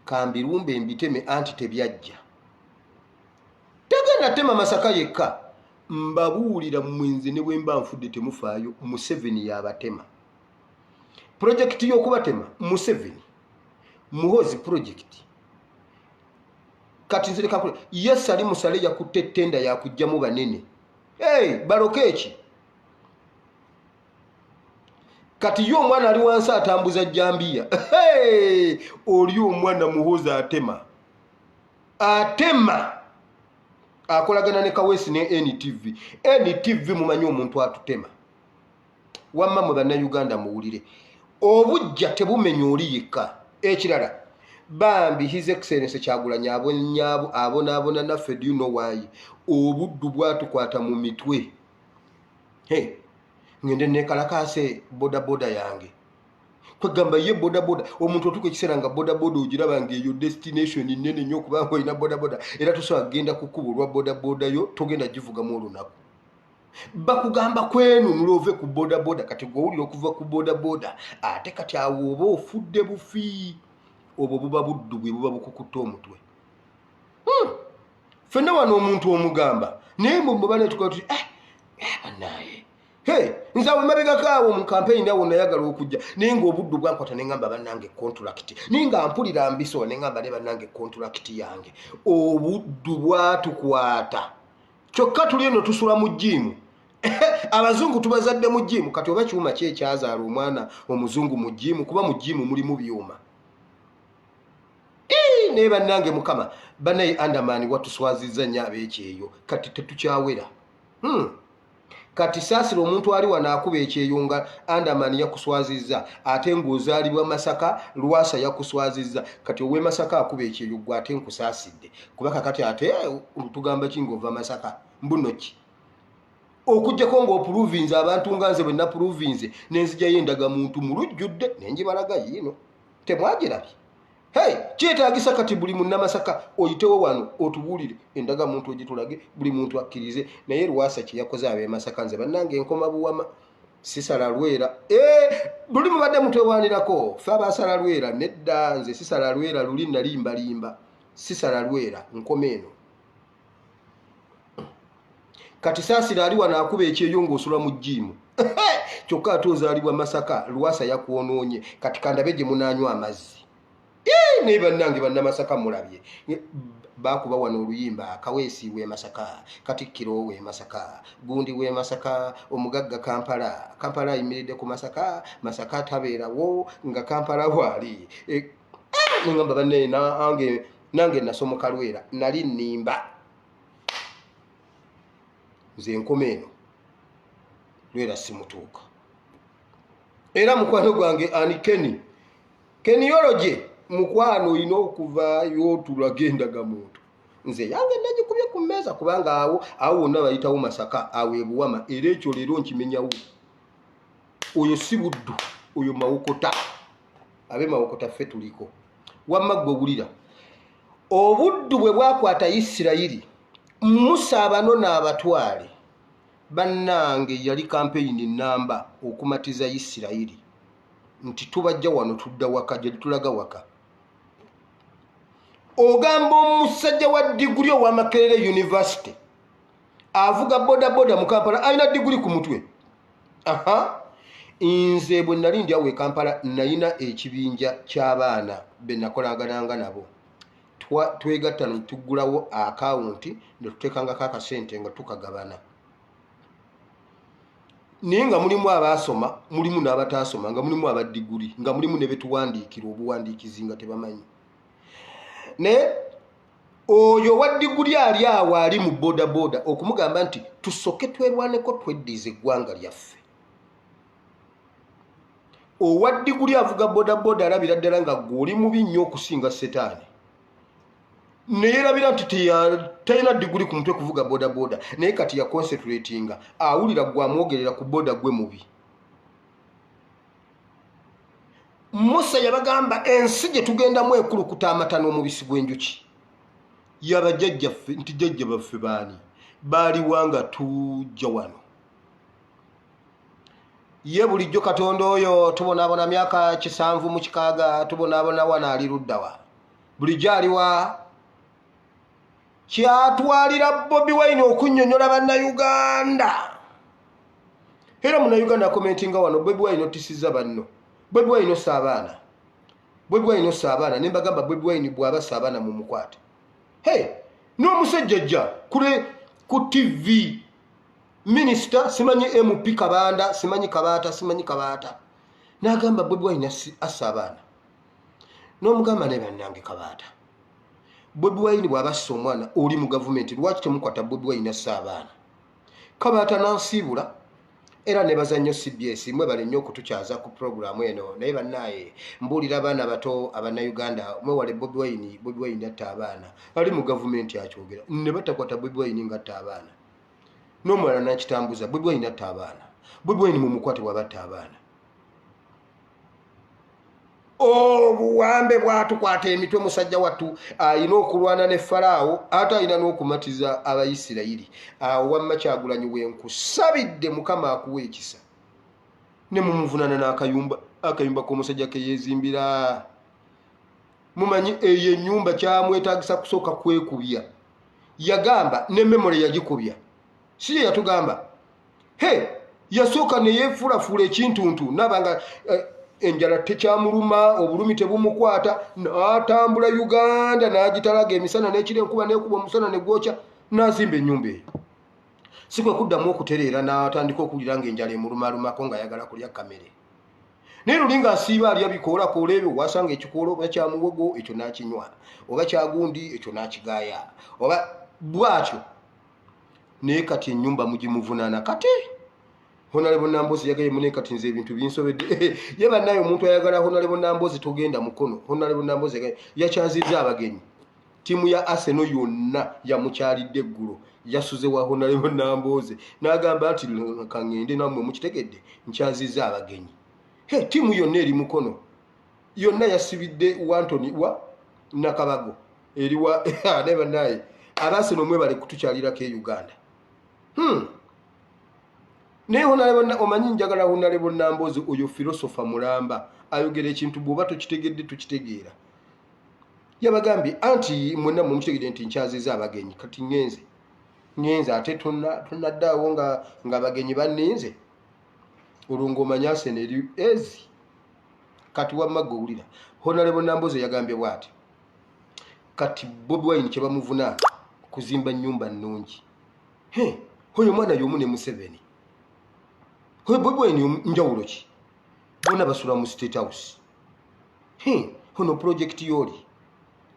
Kambirumbe mbiteme anti tebyajja. Tegenda tema Masaka yekka. Mbabuulira mwenze ne bwemba nfudde temufaayo Museveni yabatema. Project y'okubatema Museveni Muhozi project. Kati nzireka kule yes ali musale yakutte tenda yakujjamu banene. Baloke eki. Kati yo omwana ali wansi atambuza jjambiya. Oli omwana Muhozi atema. Akolagana ne Kawesi ne NTV. NTV mumanyi omuntu atutema. Wamma mu bannayuganda muwulire. Obujja tebumenya oli yekka. Ekirala bambi His Excellency Kyagulanyi abonaabona naffe do you know why obuddu bwatukwata mu mitwe. Ngende nekalakaase bodaboda yange. Kwegamba ye bodaboda omuntu otuka ekiseera nga bodaboda ogiraba ng'eyo destination nnene nnyo kubanga olina bodaboda era tosobola kugenda ku kkubo lwa bodaboda yo togenda givugamu olunaku. Bakugamba kwenunula ove ku bodaboda kati gw'owulira okuva ku bodaboda ate kati awo oba ofudde bufi obwo buba buddu bwe buba bukukutta omutwe. Ffenna wano omuntu omugamba naye mubane tukola tuti bannaaye nze awo mabegakaawo mu kampeyini awo nayagala okujja naye ng'obuddu bwankwata ne ngamba bannange contract naye nga mpulira mbiso ne ngamba ne bannange contract yange. Obuddu bwatukwata kyokka tuli eno tusula mu jjiimu. Abazungu tubazadde mu jjiimu kati oba kyuma ki ekyazaala omwana omuzungu mu jjiimu kuba mu jjiimu mulimu byuma. naye bannange mukama banaye andamani watuswaziza nnyo ab'ekyeyo kati tetukyawera kati saasira omuntu ali wano akuba ekyeyo nga andamani yakuswazizza ate ng'ozaalibwa Masaka Lwasa yakuswazizza kati ow'e Masaka akuba ekyeyo gwe ate nkusaasidde kuba kakati ate tugamba ki ng'ova Masaka mbuno ki okujjako ng'opuruvinze abantu nga nze bwe napuruvinze n'enzijjayo endagamuntu mulujjudde nenjibalaga yiino temwagirabye kyetaagisa kati buli munnamasaka oyitewo wano otubuulire endagamuntu ogitulage buli muntu akkirize naye Lwasa kye yakoze ab'e Masaka nze bannange enkoma buwama sisala Lwera luli mubadde mutwewanirako fe abasala Lwera nedda nze sisala Lwera luli nalimbalimba sisala Lwera nkoma eno kati saasira ali wano akuba ekyeyo ng'osula mu jjiimu kyokka ate ozaalibwa Masaka Lwasa yakwonoonye kati kandabe gye munaanywa amazzi naye bannange bannamasaka mulabye bakuba wano oluyimba Kaweesi w'e Masaka Katikkiro w'e Masaka Gundi w'e Masaka omugagga Kampala ayimiridde ku Masaka tabeerawo nga Kampala bwali nengamba banne nange nasomoka Lwera nali nnimba nze enkoma eno Lwera simutuuka era mukwano gwange ani Keniology mukwano olina okuvaayo tulaga endagamuntu nze yange nagikubye ku mmeeza kubanga awo wonna bayitawo Masaka awo e Buwama era ekyo leero nkimenyawo oyo si buddu oyo Mawokota abe Mawokota ffe tuliko wamma gwe owulira obuddu bwe bwakwata Isirayiri Musa abano n'abatwale bannange yali kampeyini nnamba okumatiza Isirayiri nti tubajja wano tudda waka gye tulaga waka ogamba omusajja wa diguli owa Makerere University avuga bodaboda mu Kampala alina diguli ku mutwe nze bwe nali ndi awo e Kampala nalina ekibinja ky'abaana be nakolagananga nabo twegatta ne tuggulawo akawunti ne tuteekangako akasente nga tukagabana naye nga mulimu abaasoma mulimu n'abataasoma nga mulimu abadiguli nga mulimu ne betuwandiikira obuwandiikizi nga tebamanyi ne oyo wa diguli ali awo ali mu bodaboda okumugamba nti tusoke twerwaneko tweddiza eggwanga lyaffe owa diguli avuga bodaboda alabira ddala nga gw'oli mubi nnyo okusinga setaani neyerabira nti talina diguli ku mutwe kuvuga bodaboda naye kati ya concentratinga awulira gwamwogerera ku boda gwe mubi Musa yabagamba ensi gye tugendamu ekulukuta amata n'omubisi gw'enjuki yabajjajjaffe nti jjajja baffe baani baaliwanga tujja wano ye bulijjo Katonda oyo tubonaabona myaka 7 mu kikaaga tubonaabona wana ali luddawa bulijjo aliwa kyatwalira Bobi Wine okunnyonnyola bannayuganda era munnayuganda akomentinga wano Bobi Wine otisizza banno Bobi Wine osaabaana Bobi Wine osaabaana ne mbagamba Bobi Wine bw'aba saabaana mu mukwate n'omusajja ajja ku TV minisita simanyi MP Kabanda simanyi Kabaata n'agamba Bobi Wine asaabaana n'omugamba ne bannange Kabaata Bobi Wine bw'abassa omwana oli mu gavumenti lwaki temukwata Bobi Wine asaabaana Kabaata n'ansiibula era ne bazannyo CBS mwe bali nnyo okutukyaza ku programu eno naye bannaye mbuulira abaana bato abannayuganda mwewale Bobi Wine atta abaana ali mu gavumenti akyogera ne batakwata Bobi Wine ngatta abaana n'omulala nakitambuza Bobi Wine atta abaana Bobi Wine mu mukwate bw'abatta abaana obuwambe bwatukwata emitwe musajja wattu ayina okulwana ne Faraawo ate ayina n'okumatiza Abayisirayiri awo wamma Kyagulanyi wenkusabidde Mukama akuwa ekisa ne mumuvunana n'akayumba k'omusajja ke yeezimbira mumanyi eyo ennyumba kyamwetaagisa kusooka kwekubya yagamba ne memore yagikubya si ye yatugamba yasooka ne yeefulafuula ekintuntu nabanga enjala tekyamuluma obulumi tebumukwata n'atambula Uganda n'agitalaga emisana n'ekiro enkuba n'ekuba omusana ne gwokya n'azimba ennyumba eyo si kwe kuddamu okutereera n'atandika okuwulira ng'enjala emulumalumako ng'ayagala kulya kamere naye lulinga asiiba alya bikoola koola ebyo wasanga ekikoola oba kya muwogo ekyo n'akinywa oba kya gundi ekyo n'akigaaya oba bwatyo naye kati ennyumba mugimuvunaana kati Honorable Nambozi yagaye mune kati nze ebintu binsobedde ye bannaye omuntu ayagala Honorable Nambozi togenda mukono Honorable Nambozi yagaye yakyazizza abagenyi timu ya Arsenal yonna yamukyalidde eggulo yasuze wa Honorable Nambozi n'agamba ati kangende namwe mukitegedde nkyazizza abagenyi timu yonna eri mukono yonna yasibidde Anthony wa Nakabago eriwa ne bannaye Arsenal mwe bale kutukyalirako e Uganda naye omanyi njagala Honorable Nambozi oyo philosopher mulamba ayogera ekintu bw'oba tokitegedde tukitegeera yabagambye anti mwenna mumukitegedde nti nkyaziza abagenyi kati ngenze ate tonnaddaawo nga abagenyi banninze olwo ng'omanya Arsenal eri ezi kati wamma gowulira Honorable Nambozi yagambye bw'ati kati Bobi Wine kye bamuvunaana kuzimba nnyumba nnungi oyo mwana y'omu ne Museveni Bobi Wine njawulo ki bonna basula mu State House ono project yoli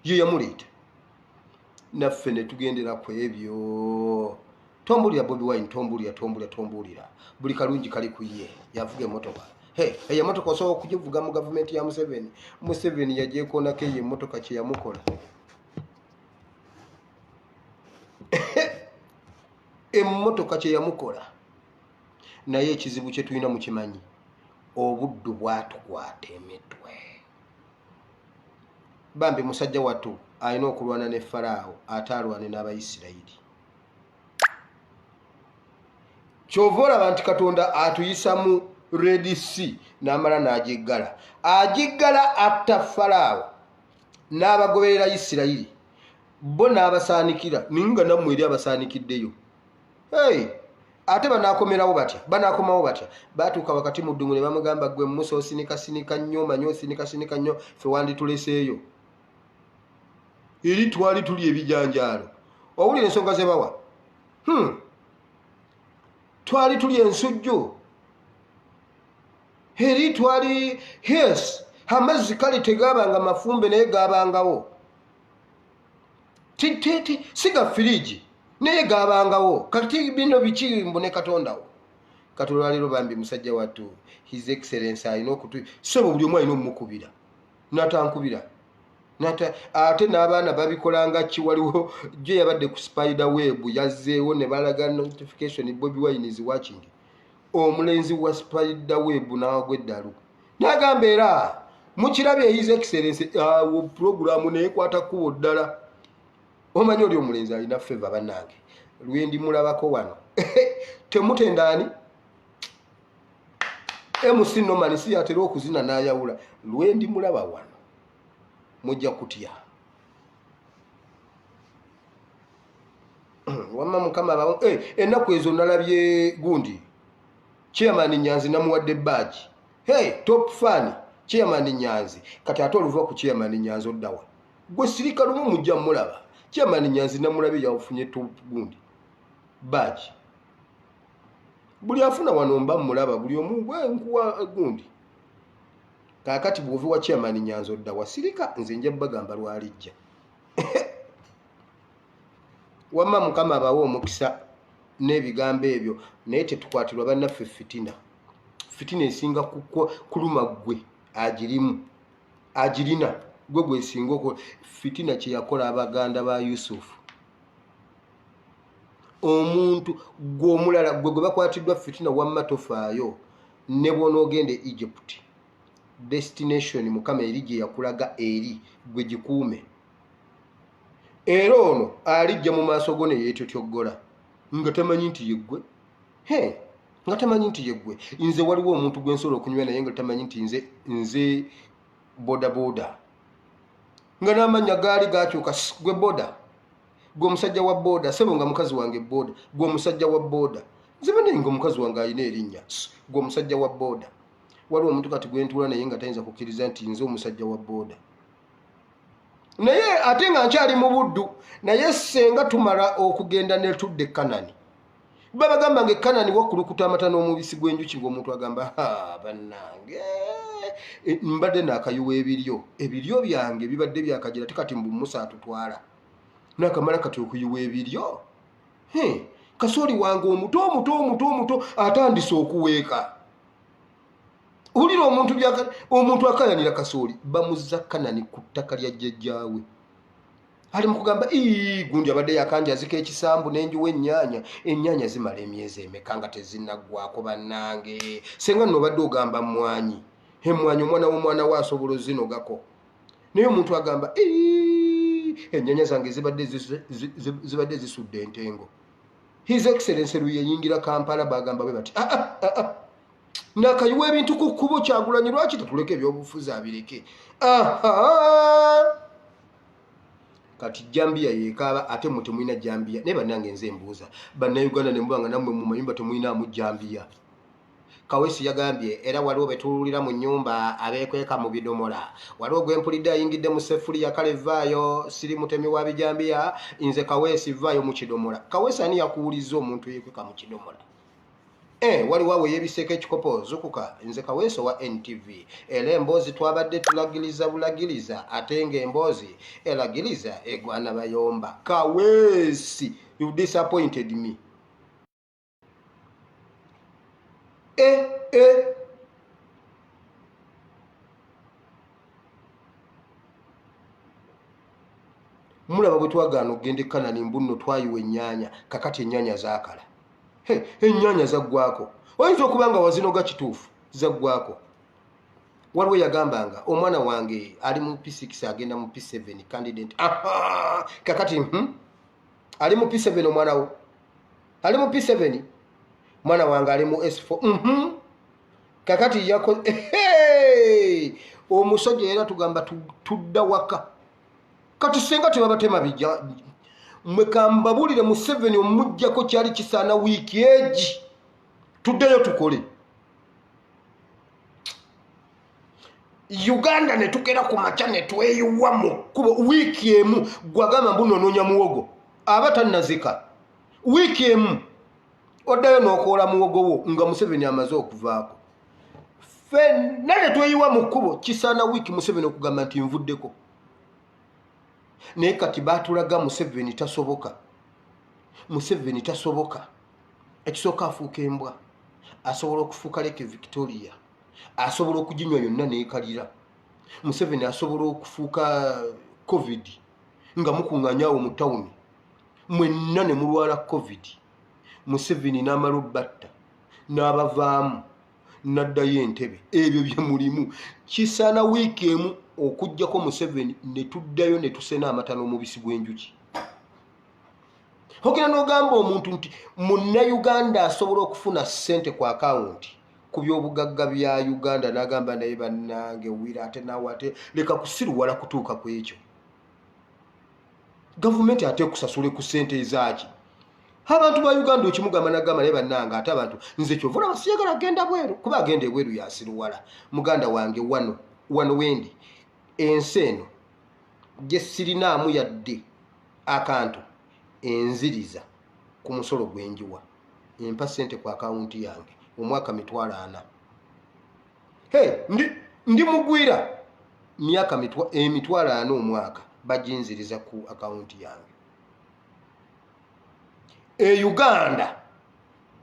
ye yamuleeta naffe ne tugendera ku ebyo tombulira Bobi Wine tombulira buli kalungi kali ku ye yavuga emmotoka eyo emmotoka osobola okugivuga mu gavumenti ya Museveni yajeekoonako eyo emmotoka kye yamukola emmotoka kye yamukola naye ekizibu kye tulina mukimanyi obuddu bwatukwata emitwe bambi musajja wattu alina okulwana ne Faraawo ate alwane n'Abayisirayiri kyova olaba nti Katonda atuyisa mu Red Sea n'amala n'agiggala atta Faraawo n'abagoberera Isirayiri bo n'abasaanikira ninga nammwe eri abasaanikiddeyo ate banaakomawo batya baatuuka wakati mu ddungu ne bamugamba gwe Musa osinikasinika nnyo manyi osinikasinika nnyo ffe wandituleseeyo eri twali tuli ebijanjaalo owulira ensonga ze bawa twali tuli ensujju eri twali amazzi kale tegaabanga mafumbe naye gaabangawo siga firiji naye gaabangawo kati bino biki mbone Katondawo kati olwaleero bambi musajja wattu His Excellency alina okutu sobo buli omu alina omukubira n'atankubira ate n'abaana babikolanga ki waliwo gye yabadde ku spider web yazzeewo ne balaga notification Bobi Wine is watching omulenzi wa spider web n'awagwa eddalu n'agamba era mukirabye His Excellency programu neekwata kubo ddala omanyi oli omulenzi alina favor bannange lwendi mulabako wano temutendaani MC Norman si yatera okuzina n'ayawula lwendi mulaba wano mujja kutya wamma mukama bawo ennaku ezo nalabye gundi Chairman Nyanzi namuwadde badge top fan Chairman Nyanzi kati ate oluva ku Chairman Nyanzi oddawa gwe sirika lumu mujja mulaba Chairman Nyanzi namulabye yafunye top gundi badge buli afuna wano mba mulaba buli omu gwe nkuwa gundi kakati bw'ovi wa Chairman Nyanzi oddawa sirika nze nja bagamba lwalijja wamma mukama abawo omukisa n'ebigambo ebyo naye tetukwatirwa bannaffe fitina esinga kuluma gwe agirina gwe gwesinga oko fitina kye yakola abaganda ba Yusufu omuntu gw'omulala gwe bakwatiddwa fitina wamma tofaayo ne bw'onoogende Egypt destination mukama eri gye yakulaga eri gwe gikuume era ono alijja mu maaso go ne yeetotyogola nga tamanyi nti yeggwe nga tamanyi nti yeggwe nze waliwo omuntu gwe nsobola okunywa naye nga tamanyi nti nze bodaboda nga n'amanya gaali gakyuka gwe boda gwe omusajja wa boda sebo nga mukazi wange boda gwe omusajja wa boda nze bane nga omukazi wange alina erinnya gwe omusajja wa boda waliwo omuntu kati gwentuula naye nga tayinza kukkiriza nti nze omusajja wa boda naye ate nga nkyali mu buddu naye senga tumala okugenda ne tudde Kanani babagamba ng'ekkanani wakulukuta amata n'omubisi gw'enjuki ng'omuntu agamba bannange mbadde naakayiwa ebiryo byange bibadde byakagira tekati mbumusa atutwala nakamala kati okuyiwa ebiryo kasooli wange omuto atandise okuweeka. Ulira omuntu akayanira kasooli bamuzza kanani ku ttaka lya jjajjaawe ali mu kugamba gundi abadde yakanjazika ekisambu n'enjuwa ennyaanya zimala emyezi emeka nga tezinnaggwako bannange. Senga nno obadde ogamba mmwanyi emmwanyi omwana w'omwana we asobola ozinogako naye omuntu agamba ennyaanya zange zibadde zisudde entengo. His Excellency Luyeyingira Kampala bagamba bwe bati nakayiwa ebintu ku kkubo Kyagulanyi lwaki tetuleka ebyobufuzi abireke. Kati Jambia yekaaba ate mwe temulina Jambia naye bannange nze mbuuza bannayuganda ne mubanga nammwe mu mayumba temulinaamu Jambia. Kaweesi yagambye era waliwo betuwulira mu nnyumba abeekweka mu bidomola waliwo gwempulidde ayingidde mu seffuliya kale vaayo siri mutemi wa bijambiya nze Kaweesi vaayo mu kidomola. Kaweesi ani yakuwuliza omuntu yeekweka mu kidomola? Waliwo awo yeebiseeko ekikopo zukuka nze Kaweesi wa NTV era emboozi twabadde tulagiriza bulagiriza ate ng'emboozi eragiriza egwana bayomba. Kaweesi, you disappointed me. Mulaba bwe twagaana okugenda e Kanani mbunno twayiwa ennyaanya kakati ennyaanya zaakala. Ennyaanya zaggwako oyinza okuba nga wazinoga kituufu zaggwako. Waliwo yagambanga omwana wange ali mu P6 agenda mu P7 candidate. Kakati ali mu P7 omwana wo ali mu P7 mwana wange ali mu S4. Kakati yako omusajja era tugamba tudda waka kati senga tebabatema bijja mwekambabulire mu 7 omujjako kyali kisaana wiiki egi tuddeyo tukole. Uganda ne tukera ku maca ne tweyiwa mu kubo wiiki emu gwagamba mbunoonya muwogo aba tannazika wiiki emu oddayo n'okoola muwogo wo nga Museveni amaze okuvaako. Ffenna ne tweyiwa mu kkubo kisaana wiiki Museveni okugamba nti nvuddeko. Naye kati baatulaga Museveni tasoboka. Museveni tasoboka. Ekisooka afuuka embwa asobola okufuuka Lake Victoria asobola okuginywa yonna n'ekalira. Museveni asobola okufuuka COVID nga mukuŋŋaanyaawo mu tawuni mwenna ne mulwala COVID. Museveni n'amala obbatta n'abavaamu n'addayo Entebbe. Ebyo bye mulimu kisaana wiiki emu okuggyako Museveni ne tuddayo ne tusena amata n'omubisi gw'enjuki. Ogenda n'ogamba omuntu nti Munnayuganda asobola okufuna ssente ku akawunti ku byobugagga bya Uganda n'agamba naye bannange wira ate naawe ate leka kusiruwala kutuuka ku ekyo. Gavumenti ate kusasule ku ssente ezaaki. Abantu ba Uganda okimugamba n'agamba naye bannange ate abantu nze kyovula basiyagala agenda bweru kuba agenda ebweru yasiruwala. Muganda wange wano wendi ensi eno gye sirinaamu yadde akantu enziriza ku musolo gwenjiwa empa ssente ku akawunti yange omwaka 40. Ndi mugwira myaka 40 omwaka bajinziriza ku akawunti yange. Uganda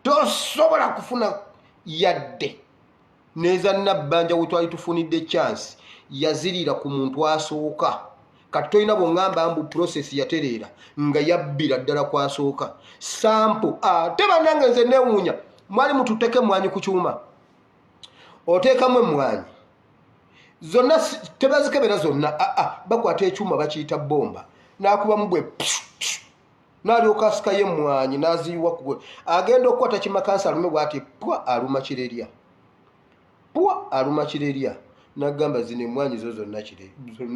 tosobola kufuna yadde neza nabbanja we twali tufunidde chance yazirira ku muntu asooka. Kati tolina bw'oŋŋamba mbu process yatereera nga yabbira ddala kwasooka sample. Ate bannange nze neewuunya mwali mututeke emmwanyi ku kyuma oteekamu emmwanyi zonna tebazikebera zonna bakwata ekyuma bakiyita bomba n'akubamu bwe n'alyoka asikayo emmwanyi n'aziyiwa ku gwe agenda okukwata kimakansi alume bw'ati pwa aluma kirerya n'agamba zino emmwanyi zo zonna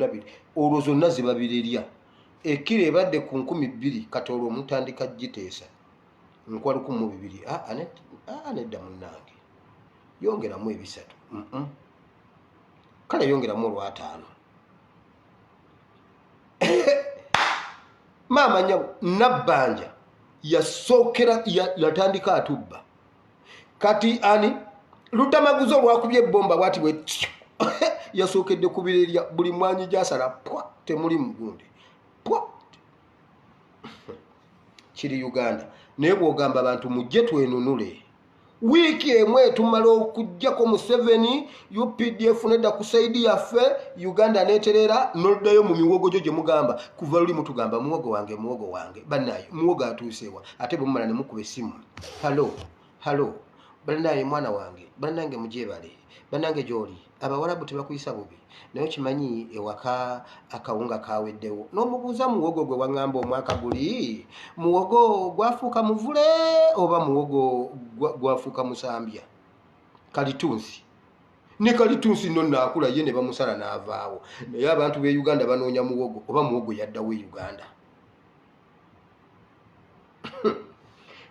biri olwo zonna ziba birerya. Ekkiro ebadde ku 2000 kati olwo omutandika giteesa nkwala 1200. Nedda munnange yongeramu 3 kale yongeramu olw'ataano. Maama nnyabo Nabbanja yasookera yatandika atubba kati ani Lutamaguzo lwakubye ebbomba bwati bwe yasookedde kubirerya buli mwanyi gyasala pwa temuli mugundi pwa kiri Uganda naye bw'ogamba abantu mujje twenunule wiiki emu etumala okujjako Museveni UPDF nedda ku saidi yaffe Uganda neterera noddayo mu miwogo gyo gye mugamba kuva luli mutugamba muwogo wange bannaye muwogo atuusewa ate bwe mumala ne mukuba essimu halo bannaye mwana wange bannange mujebale bannange gy'oli abawalabu tebakuyisa bubi naye kimanyi ewaka akawunga kaweddewo n'omubuuza muwogo gwe waŋŋamba omwaka guli muwogo gwafuuka muvule oba muwogo gwafuuka musambya kalitunsi ne kalitunsi nno naakula ye ne bamusala n'avaawo naye abantu b'e Uganda banoonya muwogo oba muwogo yaddawo e Uganda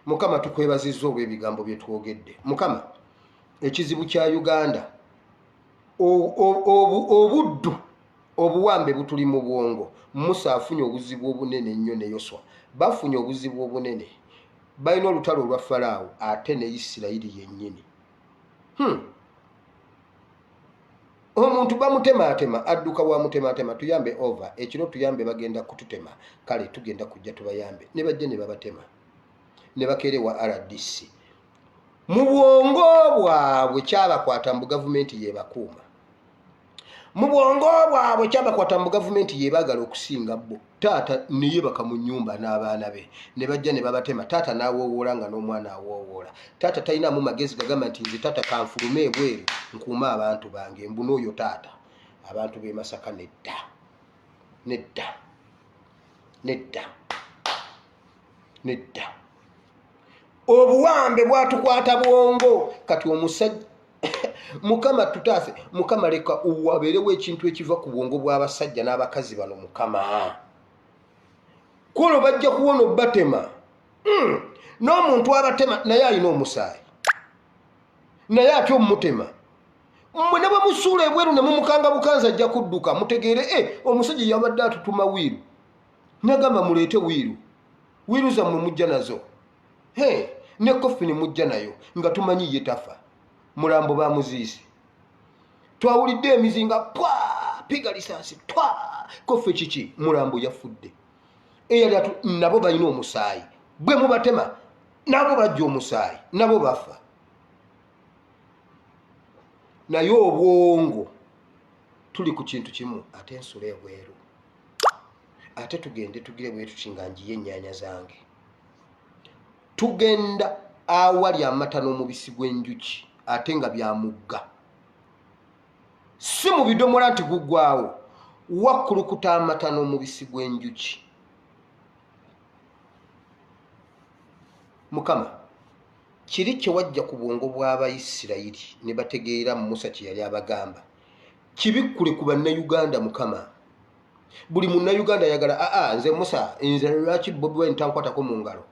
Mukama tukwebazizza olw'ebigambo bye twogedde Mukama ekizibu kya Uganda obuddu obuwambe butuli mu bwongo Musa afunye obuzibu obunene nnyo ne Yoswa bafunye obuzibu obunene balina olutalo olwa Falaawo ate ne Isirayiri yennyini omuntu bamutematema adduka wa mutematema tuyambe over ekiro tuyambe bagenda kututema kale tugenda kujja tubayambe ne bajja ne babatema ne bakerewa RDC mu bwongo bwabwe kyabakwata mu gavumenti yebakuuma mu bwongo bwabwe kyabakwata mu gavumenti yebaagala okusinga bo taata niye baka mu nnyumba n'abaana be ne bajja ne babatema taata n'awoowoola nga n'omwana awoowoola taata talinamu magezi gagamba nti nze taata kanfulume ebweru nkuuma abantu bange mbuna oyo taata abantu b'e Masaka nedda obuwambe bwatukwata bwongo kati omusajja Mukama tutaase Mukama leka wabeerewo ekintu ekiva ku bwongo bw'abasajja n'abakazi bano Mukama kulo bajja kuwona batema n'omuntu abatema naye alina omusaayi naye ate omutema mmwe ne bwe musuula ebweru ne mumukanga bukanza ajja kudduka mutegeere omusajja yabadde atutuma wiiru nagamba muleete wiiru zammwe mujja nazo ne kofini mujja nayo nga tumanyi ye tafa mulambo bamuziise twawulidde emizinga pwa piga lisansi twa kofe kiki mulambo yafudde eyali nabo balina omusaayi bwe mubatema nabo bajja omusaayi nabo bafa naye obwongo tuli ku kintu kimu ate ensula ebweru ate tugende tugire bwetu kinganjiye ennyanya zange tugenda awali amata n'omubisi gw'enjuki ate nga byamugga si mu bidomola nti guggwawo wakkulukuta amata n'omubisi gw'enjuki Mukama kiri kye wajja ku bwongo bw'Abayisirayiri ne bategeera Musa kye yali abagamba kibikkule ku bannayuganda Mukama buli munnayuganda ayagala nze Musa nze lwaki Bobi Wine tankwatako mu ngalo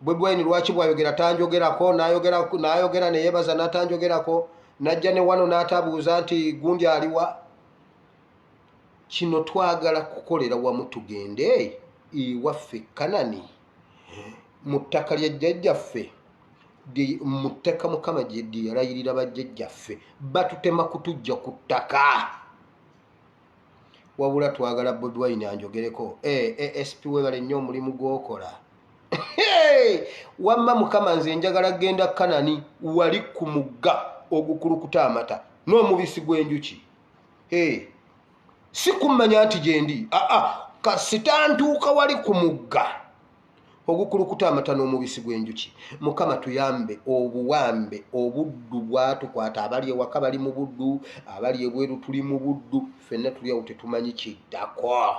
Bobi Wine lwaki bwayogera tanjogerako n'ayogera ne yeebaza n'atanjogerako najja ne wano n'atabuuza nti gundi aliwa kino twagala kukolera wamu tugende iwaffe Kanani mu ttaka lya jjajjaffe mu ttaka Mukama gye yalayirira bajjajjaffe batutema kutujja ku ttaka wabula twagala Bobi Wine anjogereko ASP webale nnyo omulimu gw'okola wamma Mukama nze njagala genda Kanani wali ku mugga ogukulukuta amata n'omubisi gw'enjuki si kummanya nti gyendi kasita ntuuka wali ku mugga ogukulukuta amata n'omubisi gw'enjuki Mukama tuyambe obuwambe obuddu bwatukwata abali ewaka bali mu buddu abali ebweru tuli mu buddu ffenna tuli awo tetumanyi kiddako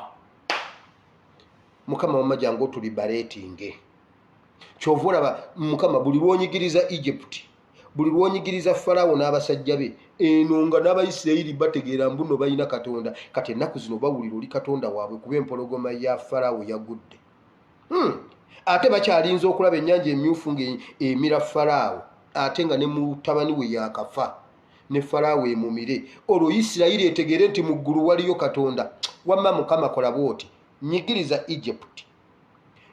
Mukama wamajja ng'otuli baleetinge kyova olaba Mukama buli lwonyigiriza Egypt buli lwonyigiriza Falaawo n'abasajja be eno nga n'Abayisirayiri bategeera mbuno balina Katonda kati ennaku zino bawulira oli Katonda waabwe kuba empologoma ya Falaawo yagudde ate bakyalinza okulaba ennyanja emyufu ng'emira Falaawo ate nga ne mutabani we yakafa ne Falaawo emumire olwo Isirayiri etegeere nti mu ggulu waliyo Katonda wamma Mukama kola bw'oti nyigiriza Egypt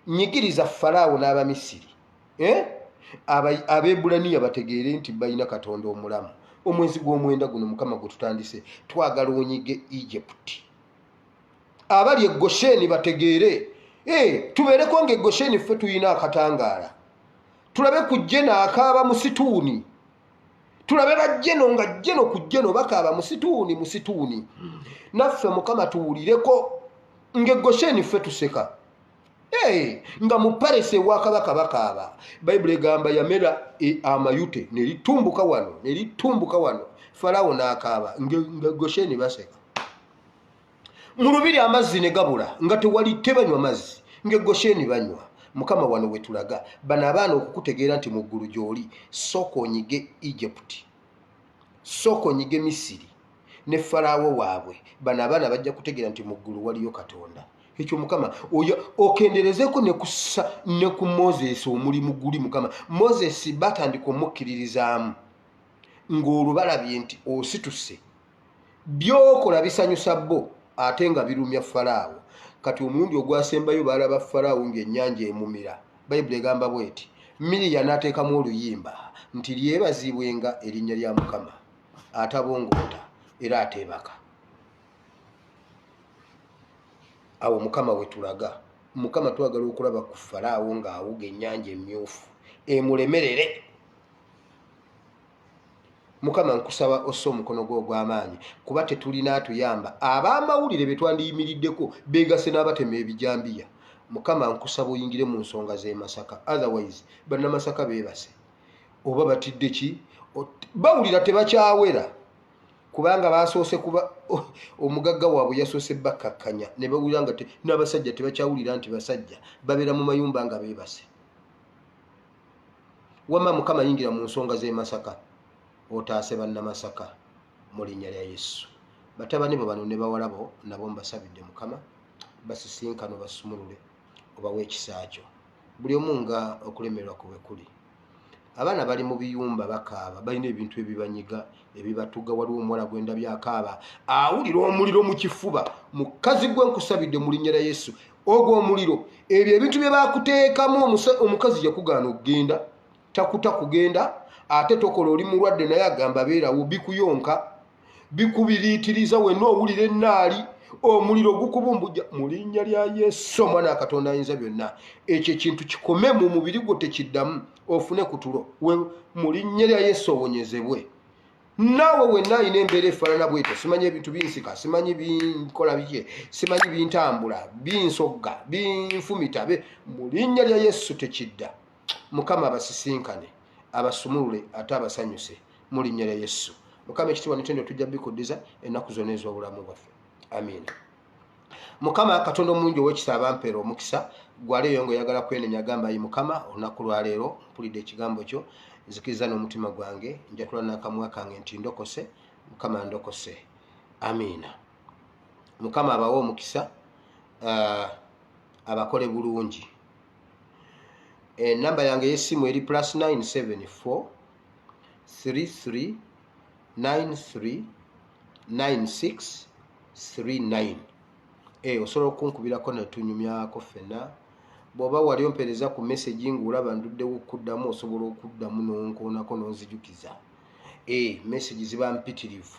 nyigiriza Falaawo n'Abamisiri Abeebulaniya bategeere nti balina Katonda omulamu. Omwezi gw'omwenda guno Mukama gwe tutandise twagala onyige Egypt. Abali e Gosheni bategeere tubeereko nga e Gosheni ffe tuyina akatangaala. Tulabe ku Jeno akaaba mu situuni. Tulabe ba Jeno nga Jeno ku Jeno bakaaba mu situuni. Naffe Mukama tuwulireko nga e Gosheni ffe tuseka. Nga mu Palese wa kabaka bakaaba. Bayibuli egamba yamera amayute ne litumbuka wano. Falaawo n'akaaba nga Gosheni baseka. Mu lubiri amazzi ne gabula nga tebanywa mazzi nga Gosheni banywa. Mukama wano we tulaga bano abaana okukutegeera nti mu ggulu gy'oli sooka onyige Egypt, sooka onyige Misiri ne Falaawo waabwe. Bano abaana bajja kutegeera nti mu ggulu waliyo Katonda. Ekyo Mukama okenderezeko ne ku Moses omulimu guli Mukama. Moses batandika omukkiririzaamu ng'olwo balabye nti osituse byokola bisanyusa bo ate nga birumya Falaawo. Kati omulundi ogwasembayo balaba Falaawo ng'ennyanja emumira. Bayibuli egamba bweti Miriya n'ateekamu oluyimba nti lyebazibwenga erinnya lya Mukama atabongoota era ateebaka. Awo Mukama we tulaga. Mukama twagala okulaba ku Falaawo ng'awuga ennyanja emmyufu emulemerere. Mukama nkusaba ossa omukono gwo ogw'amaanyi kuba tetulina atuyamba. Ab'amawulire be twandiyimiriddeko beegase n'abatema ebijambiya. Mukama nkusaba oyingire mu nsonga z'e Masaka. Otherwise bannamasaka beebase oba batidde ki bawulira tebakyawera kubanga basoose kuba omugagga waabwe yasoose bakkakkanya ne bawulira nga n'abasajja tebakyawulira nti basajja babeera mu mayumba nga beebase. Wamma Mukama yingira mu nsonga z'e Masaka otaase bannamasaka mu linnya lya Yesu. Batabani bo bano ne bawala bo nabo mbasabidde Mukama basisinkano basumulule obawe ekisa kyo buli omu nga okulemerwa kwe kuli. Abaana bali mu biyumba bakaaba balina ebintu ebibanyiga ebibatuga. Waliwo omuwala gwenda byakaaba awulira omuliro mu kifuba. Mukazi gwe nkusabidde mu linnya lya Yesu ogwo omuliro ebyo ebintu bye bakuteekamu omukazi yakugaana okugenda takuta kugenda ate tokola oli mulwadde naye agamba beerawo bikuyonka bikubiriitiriza wenna owulira ennaali omuliro gukubumbujja mu linnya lya Yesu omwana Katonda ayinza byonna. Ekyo ekintu kikome mu mubiri gwo tekiddamu ofune ku tulo mu linnya lya Yesu owonyezebwe. Naawe wenna ayina embeera efaanana bwetyo. Simanyi ebintu binsika, simanyi binkola bike, simanyi bintambula, binsogga, binfumita mu linnya lya Yesu tekidda. Mukama abasisinkane abasumulule ate abasanyuse mu linnya lya Yesu. Mukama ekitiibwa n'ettendo tujja bikuddiza ennaku zonna ez'obulamu bwaffe. Amiina. Mukama Katonda omulungi ow'ekisa abampeera omukisa gwaleeyo ng'oyagala kwenenya agamba yi Mukama olunaku lwa leero mpulidde ekigambo kyo nzikiriza n'omutima gwange njatula n'akamwa kange nti ndokose. Mukama ndokose. Amiina. Mukama abawe omukisa abakole bulungi. Namba yange y'essimu eri +974 33 93 96 39. Osobola okunkubirako netunyumyako ffenna. Bw'oba wali ompeereza ku message ng'olaba nduddewo okuddamu osobola okuddamu n'onkoonako n'onzijukiza. Message ziba mpitirivu.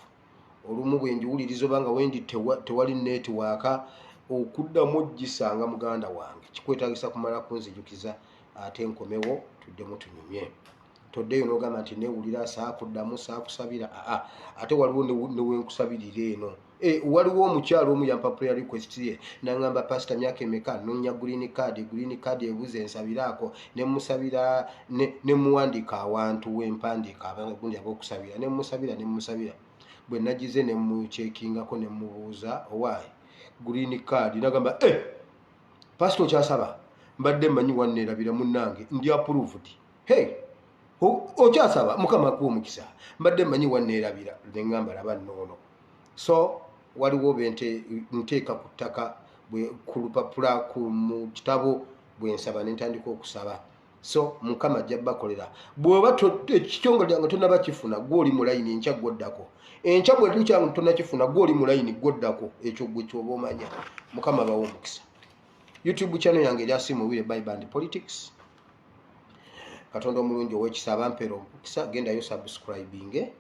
Olumu bwe njiwuliriza oba nga wendi tewali netiwaaka okuddamu ogisanga muganda wange. Kikwetaagisa kumala kunzijukiza ate nkomewo tuddemu tunyumye. Toddeyo n'ogamba nti neewulira saakuddamu saakusabira. Ate waliwo newenkusabirira eno. Waliwo omukyalo omu yampa prayer request ye n'angamba pastor myaka emeka nonya green card ebuze ensabiraako ne musabira ne muwandiika awantu w'empandiika abangundi ab'okusabira ne musabira bwe nagize ne mukyekingako ne mubuuza owaayi green card n'agamba pastor okyasaba mbadde mmanyi wanneerabira munnange ndi approved. Okyasaba Mukama akuwa omukisa mbadde mmanyi wanneerabira ne ngamba laba nnoono. So waliwo bente nteeka ku ttaka ku lupapula mu kitabo bwe nsaba ne ntandika okusaba. So Mukama ajja bakolera. Bw'oba ekitongole kyange tonnaba kifuna gw'oli mu layini enkya gwoddako. Enkya bwe tukyange tonnakifuna gw'oli mu layini gwoddako. Ekyo gwe ky'oba omanya. Mukama abawe omukisa. YouTube channel yange eryasi Muwire Bible and Politics. Katonda omulungi ow'ekisa abampeera omukisa, gendayo subscribing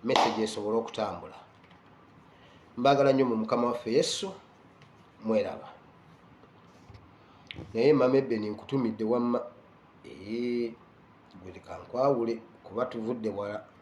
message esobole okutambula. Mbagala nnyo mu Mukama waffe Yesu, mweraba. Naye Mama Ebeni nkutumidde wamma gwe leka nkwawule kuba tuvudde wala.